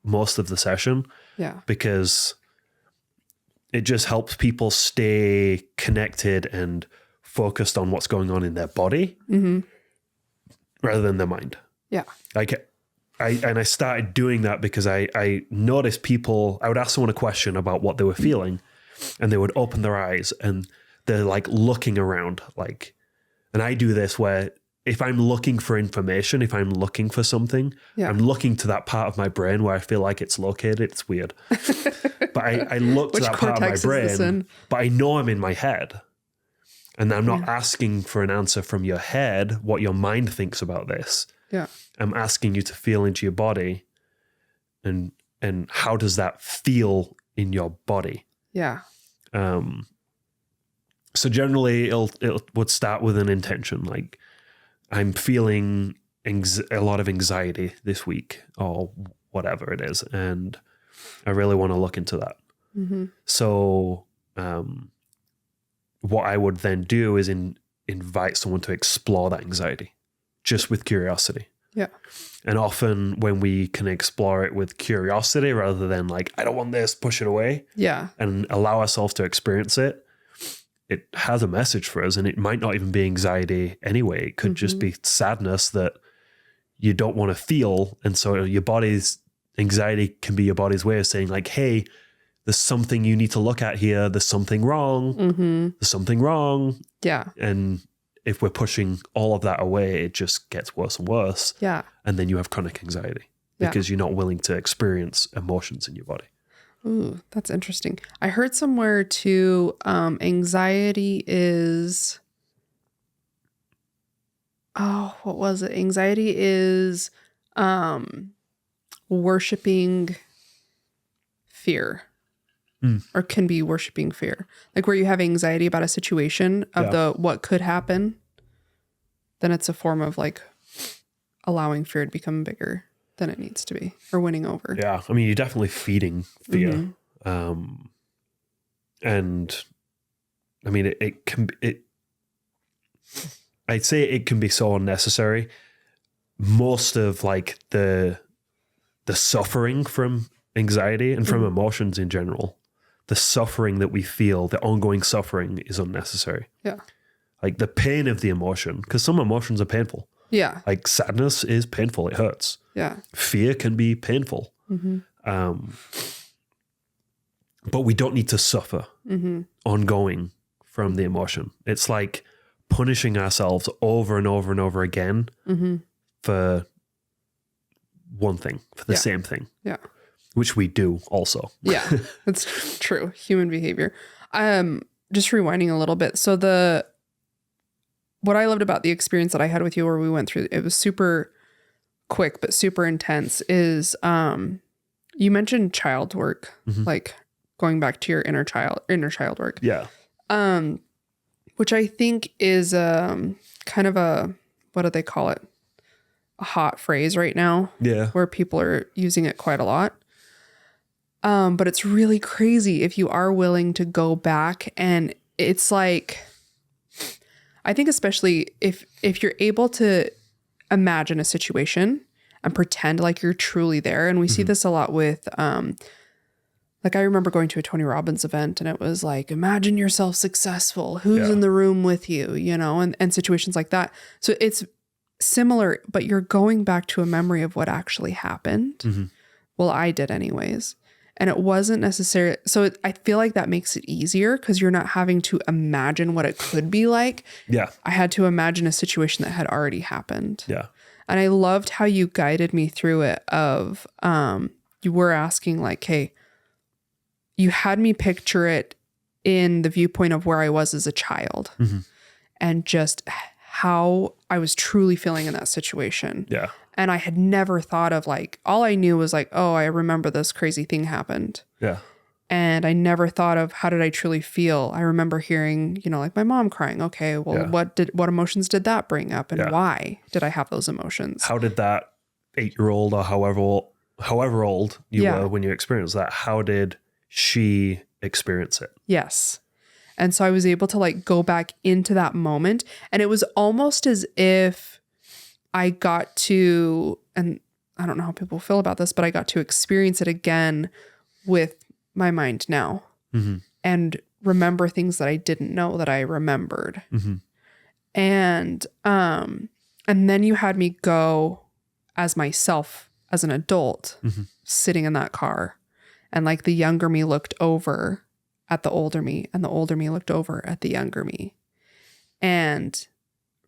most of the session. Yeah. Because it just helps people stay connected and focused on what's going on in their body rather than their mind. Yeah. Like I started doing that because I noticed people, I would ask someone a question about what they were feeling and they would open their eyes and they're like looking around, like, and I do this where if I'm looking for information, if I'm looking for something, I'm looking to that part of my brain where I feel like it's located. It's weird. But I look to that part of my brain, but I know I'm in my head. And I'm not asking for an answer from your head, what your mind thinks about this. Yeah. I'm asking you to feel into your body and how does that feel in your body? Yeah. So generally it would start with an intention, like I'm feeling a lot of anxiety this week or whatever it is. And I really want to look into that. So what I would then do is invite someone to explore that anxiety just with curiosity. Yeah. And often when we can explore it with curiosity rather than like, I don't want this, push it away. Yeah. And allow ourselves to experience it, it has a message for us, and it might not even be anxiety anyway. It could just be sadness that you don't want to feel. And so your body's anxiety can be your body's way of saying like, hey, there's something you need to look at here. There's something wrong. There's something wrong. Yeah. And if we're pushing all of that away, it just gets worse and worse. Yeah. And then you have chronic anxiety because you're not willing to experience emotions in your body. Ooh, that's interesting. I heard somewhere too, anxiety is, what was it? Anxiety is worshiping fear or can be worshiping fear. Like where you have anxiety about a situation of what could happen, then it's a form of like allowing fear to become bigger than it needs to be or winning over. Yeah. I mean, you're definitely feeding fear. And I mean, I'd say it can be so unnecessary. Most of like the suffering from anxiety and from emotions in general, the suffering that we feel, the ongoing suffering is unnecessary. Yeah. Like the pain of the emotion, because some emotions are painful. Yeah. Like sadness is painful. It hurts. Yeah. Fear can be painful. But we don't need to suffer ongoing from the emotion. It's like punishing ourselves over and over and over again for one thing, for the same thing. Yeah. Which we do also. Yeah, that's true. Human behavior. Just rewinding a little bit. So what I loved about the experience that I had with you where we went through, it was super quick, but super intense is, you mentioned child work, like going back to your inner child work. Yeah. Which I think is, kind of a, what do they call it? A hot phrase right now. Yeah. Where people are using it quite a lot. But it's really crazy if you are willing to go back, and it's like, I think especially if you're able to imagine a situation and pretend like you're truly there. And we see this a lot with, like I remember going to a Tony Robbins event and it was like, imagine yourself successful. Who's in the room with you, and situations like that. So it's similar, but you're going back to a memory of what actually happened. Well, I did anyways. And it wasn't necessary. So I feel like that makes it easier because you're not having to imagine what it could be like. Yeah. I had to imagine a situation that had already happened. Yeah. And I loved how you guided me through it of, you were asking like, hey, you had me picture it in the viewpoint of where I was as a child and just how I was truly feeling in that situation. Yeah. And I had never thought of like, all I knew was like, oh, I remember this crazy thing happened. Yeah. And I never thought of how did I truly feel? I remember hearing, like my mom crying. Okay, well, what emotions did that bring up? And why did I have those emotions? How did that 8-year-old or however old you were when you experienced that, how did she experience it? Yes. And so I was able to like go back into that moment. And it was almost as if I got to, and I don't know how people feel about this, but I got to experience it again with my mind now and remember things that I didn't know that I remembered. And then you had me go as myself as an adult sitting in that car, and like the younger me looked over at the older me, and the older me looked over at the younger me, and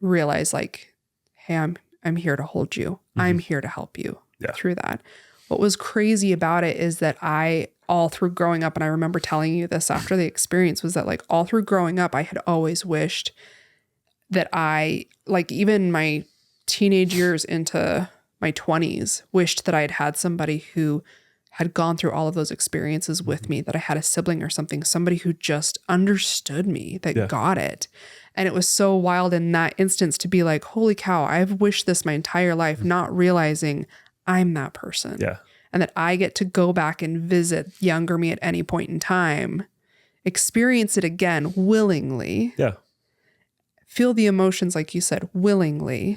realized like, hey, I'm here to hold you. I'm here to help you through that. What was crazy about it is that I, all through growing up, and I remember telling you this after the experience, was that like all through growing up, I had always wished that I, like even my teenage years into my 20s, wished that I had had somebody who had gone through all of those experiences with me, that I had a sibling or something, somebody who just understood me, that got it. And it was so wild in that instance to be like, holy cow, I've wished this my entire life, not realizing I'm that person. Yeah. And that I get to go back and visit younger me at any point in time, experience it again willingly. Yeah. Feel the emotions, like you said, willingly,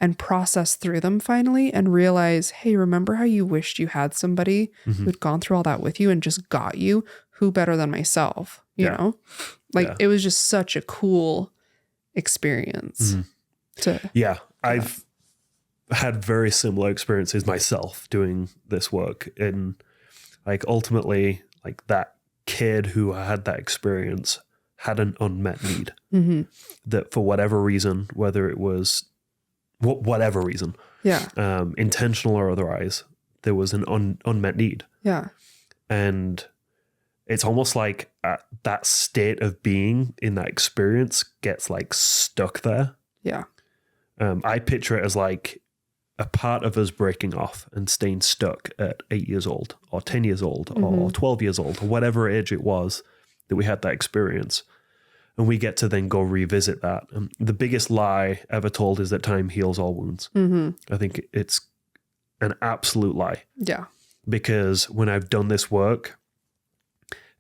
and process through them finally, and realize, hey, remember how you wished you had somebody who'd gone through all that with you and just got you? Who better than myself? You know? Like it was just such a cool experience. I've had very similar experiences myself doing this work, and like ultimately like that kid who had that experience had an unmet need that for whatever reason, whether it was whatever reason, intentional or otherwise, there was an unmet need. Yeah. And it's almost like that state of being in that experience gets like stuck there. Yeah. I picture it as like a part of us breaking off and staying stuck at 8 years old or 10 years old or 12 years old or whatever age it was that we had that experience. And we get to then go revisit that. The biggest lie ever told is that time heals all wounds. I think it's an absolute lie. Yeah. Because when I've done this work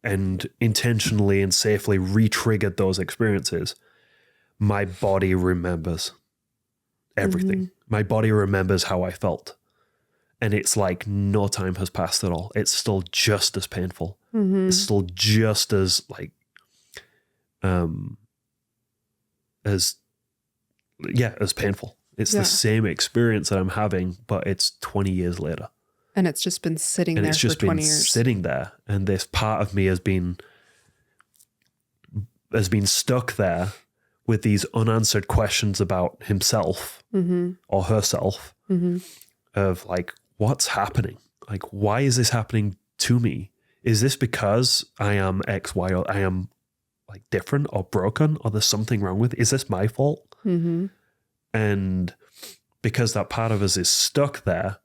and intentionally and safely re-triggered those experiences, my body remembers everything. My body remembers how I felt. And it's like no time has passed at all. It's still just as painful. It's still just as like, as painful. It's the same experience that I'm having, but it's 20 years later. And it's just been sitting there for 20 years. Sitting there. And this part of me has been stuck there with these unanswered questions about himself or herself of like, what's happening? Like, why is this happening to me? Is this because I am X, Y, or I am like different or broken, or there's something wrong with it? Is this my fault? And because that part of us is stuck there,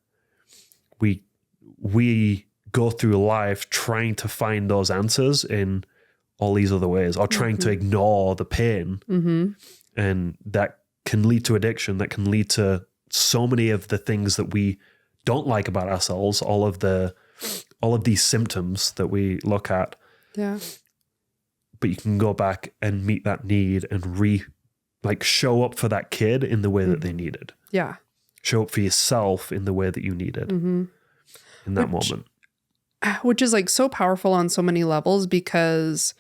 we go through life trying to find those answers in all these other ways, or trying to ignore the pain. And that can lead to addiction. That can lead to so many of the things that we don't like about ourselves, all of these symptoms that we look at. Yeah. But you can go back and meet that need and show up for that kid in the way that they needed. Yeah. Show up for yourself in the way that you needed in that moment. Which is like so powerful on so many levels, because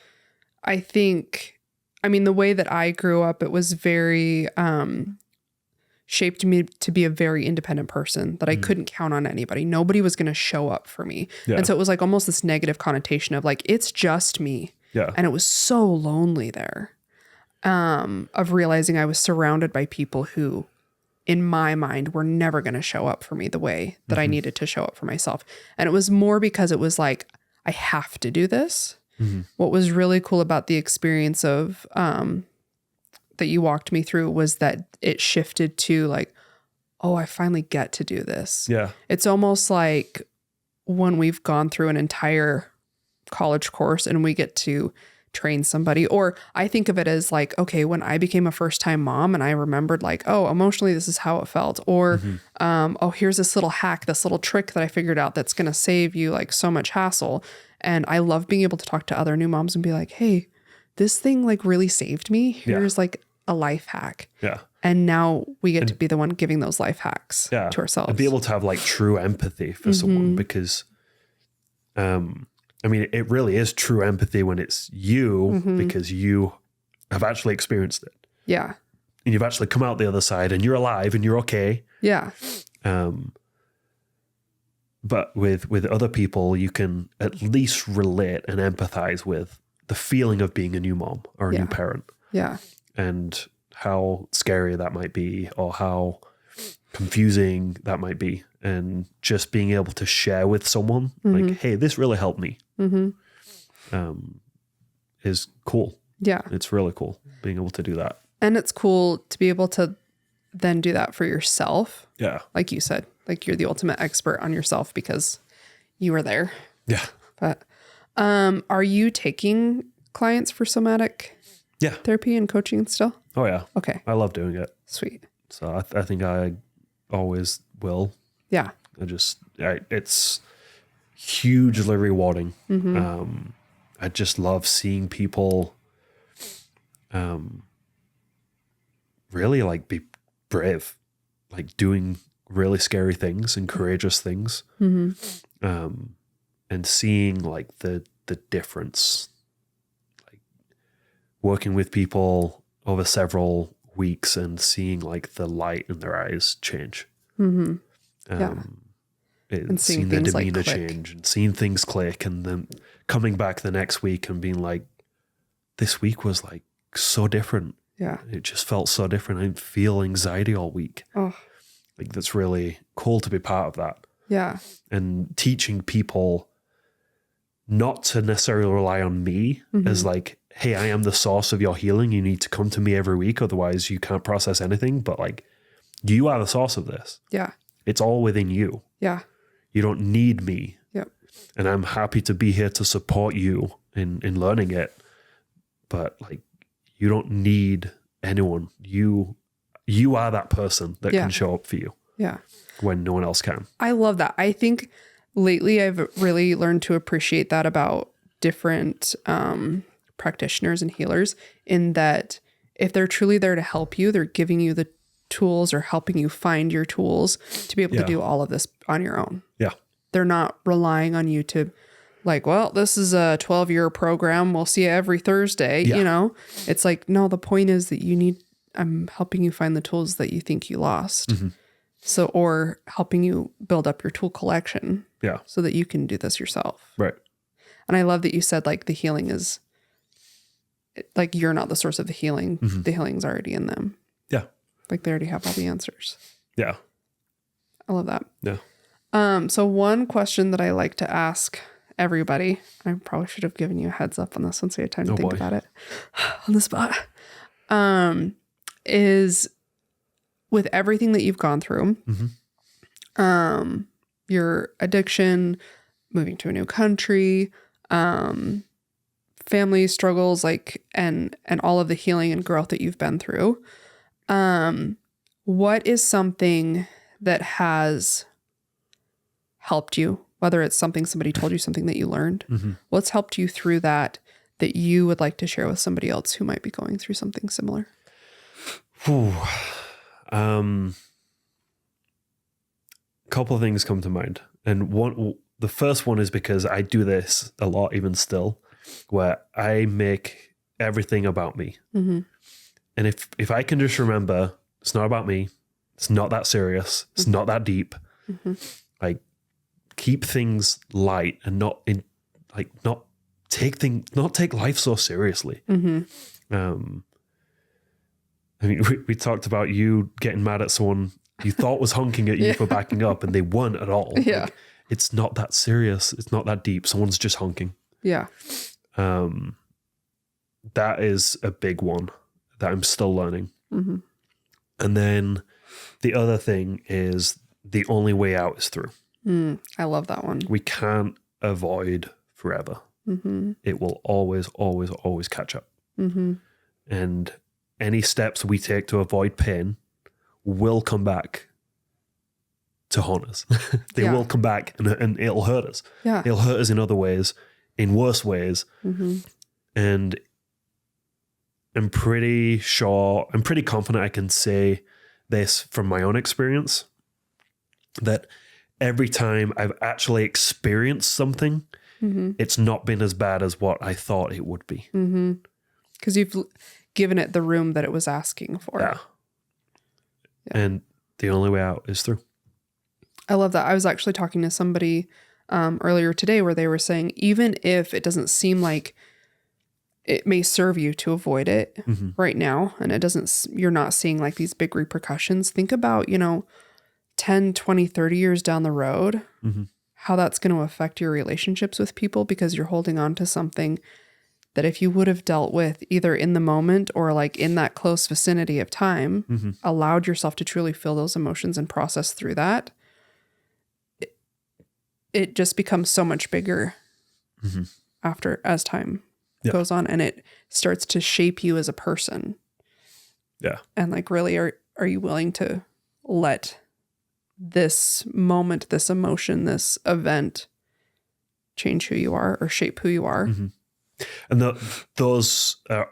I think, the way that I grew up, it was very, shaped me to be a very independent person, that I couldn't count on anybody. Nobody was going to show up for me. Yeah. And so it was like almost this negative connotation of like, it's just me. Yeah. And it was so lonely there, of realizing I was surrounded by people who, in my mind, were never going to show up for me the way that I needed to show up for myself. And it was more because it was like, I have to do this. What was really cool about the experience of, that you walked me through, was that it shifted to like, oh, I finally get to do this. Yeah. It's almost like when we've gone through an entire college course and we get to train somebody, or I think of it as like, okay, when I became a first-time mom and I remembered like, oh, emotionally, this is how it felt. Or, oh, here's this little hack, this little trick that I figured out that's going to save you like so much hassle. And I love being able to talk to other new moms and be like, hey, this thing like really saved me. Here's like a life hack. Yeah. And now we get to be the one giving those life hacks to ourselves. And be able to have like true empathy for someone, because, I mean, it really is true empathy when it's you, because you have actually experienced it. Yeah. And you've actually come out the other side and you're alive and you're okay. Yeah. But with other people, you can at least relate and empathize with the feeling of being a new mom or a new parent. Yeah. And how scary that might be, or how confusing that might be. And just being able to share with someone like, hey, this really helped me, is cool. Yeah. It's really cool being able to do that. And it's cool to be able to then do that for yourself. Yeah. Like you said, like you're the ultimate expert on yourself because you were there. Yeah. But are you taking clients for somatic therapy and coaching still? Oh, yeah. Okay. I love doing it. Sweet. So I think I always will. Yeah. It's hugely rewarding. I just love seeing people really like be brave, like doing really scary things and courageous things. And seeing like the difference, like working with people over several weeks and seeing like the light in their eyes change. And seeing the demeanor change and seeing things click, and then coming back the next week and being like, this week was like so different. Yeah. It just felt so different. I feel anxiety all week. Oh. Like that's really cool to be part of that. Yeah. And teaching people not to necessarily rely on me as like, hey, I am the source of your healing. You need to come to me every week. Otherwise you can't process anything. But like, you are the source of this. Yeah. It's all within you. Yeah. You don't need me. Yep. And I'm happy to be here to support you in learning it. But like, you don't need anyone. You are that person that can show up for you. Yeah. When no one else can. I love that. I think lately I've really learned to appreciate that about different practitioners and healers, in that if they're truly there to help you, they're giving you the tools or helping you find your tools to be able to do all of this on your own. Yeah. They're not relying on you to like, well, this is a 12-year program. We'll see you every Thursday. You know, it's like, no, the point is that I'm helping you find the tools that you think you lost. So, or helping you build up your tool collection. Yeah. So that you can do this yourself. Right. And I love that you said like the healing is like, you're not the source of the healing. The healing's already in them. Yeah. Like they already have all the answers. Yeah. I love that. Yeah. So one question that I like to ask everybody, I probably should have given you a heads up on this one so you had time to think about it on the spot, is with everything that you've gone through, your addiction, moving to a new country, family struggles, like, and all of the healing and growth that you've been through, what is something that has helped you, whether it's something somebody told you, something that you learned, what's helped you through that you would like to share with somebody else who might be going through something similar? A couple of things come to mind. And the first one is because I do this a lot, even still, where I make everything about me. And if I can just remember, it's not about me, it's not that serious, it's not that deep, like keep things light and not take life so seriously. I mean, we talked about you getting mad at someone you thought was honking at you for backing up, and they weren't at all. Yeah. Like, it's not that serious. It's not that deep. Someone's just honking. Yeah. That is a big one that I'm still learning. And then the other thing is the only way out is through. I love that one. We can't avoid forever. It will always, always, always catch up. And any steps we take to avoid pain will come back to haunt us. They will come back and it'll hurt us. Yeah. It'll hurt us in other ways, in worse ways. And am pretty sure, I'm pretty confident I can say this from my own experience, that every time I've actually experienced something, it's not been as bad as what I thought it would be. Because you've given it the room that it was asking for. Yeah. And the only way out is through. I love that. I was actually talking to somebody earlier today where they were saying, even if it doesn't seem like it may serve you to avoid it right now, and you're not seeing like these big repercussions, think about, 10, 20, 30 years down the road, how that's going to affect your relationships with people, because you're holding on to something that if you would have dealt with either in the moment or like in that close vicinity of time, allowed yourself to truly feel those emotions and process through that, it just becomes so much bigger as time goes on, and it starts to shape you as a person. Yeah. And like, really, are you willing to let this moment, this emotion, this event change who you are or shape who you are? And those are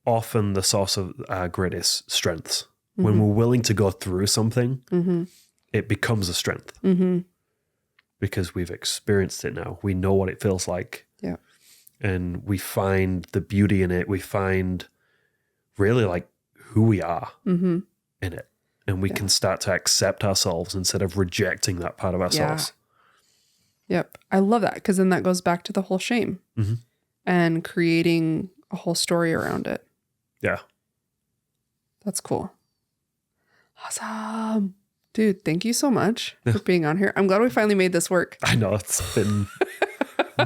often the source of our greatest strengths. When we're willing to go through something, it becomes a strength. Because we've experienced it now. We know what it feels like. Yeah. And we find the beauty in it. We find really like who we are in it. And we can start to accept ourselves instead of rejecting that part of ourselves. Yep. I love that, because then that goes back to the whole shame and creating a whole story around it. Yeah. That's cool. Awesome. Dude, thank you so much for being on here. I'm glad we finally made this work. I know, it's been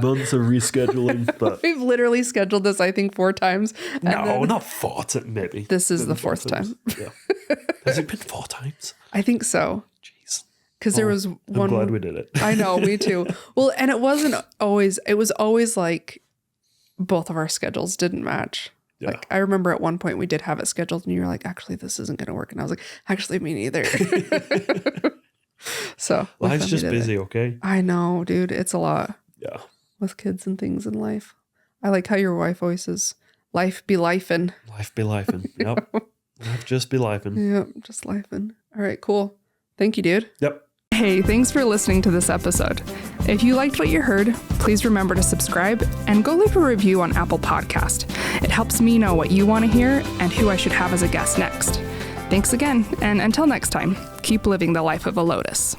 months of rescheduling, but we've literally scheduled this, I think, 4 times. No, not 4 times, maybe. This is the 4th time. Yeah. Has it been 4 times? I think so. Jeez. Because there was one. I'm glad we did it. I know, me too. Well, and it was always like both of our schedules didn't match. Yeah. Like, I remember at one point we did have it scheduled and you were like, actually, this isn't going to work. And I was like, actually, me neither. So life's just busy, okay? I know, dude. It's a lot. Yeah. With kids and things in life. I like how your wife always says, life be lifing. Life be lifing. Yep. Life just be lifing. Yep. Just lifing. All right, cool. Thank you, dude. Yep. Hey, thanks for listening to this episode. If you liked what you heard, please remember to subscribe and go leave a review on Apple Podcast. It helps me know what you want to hear and who I should have as a guest next. Thanks again, and until next time, keep living the life of a lotus.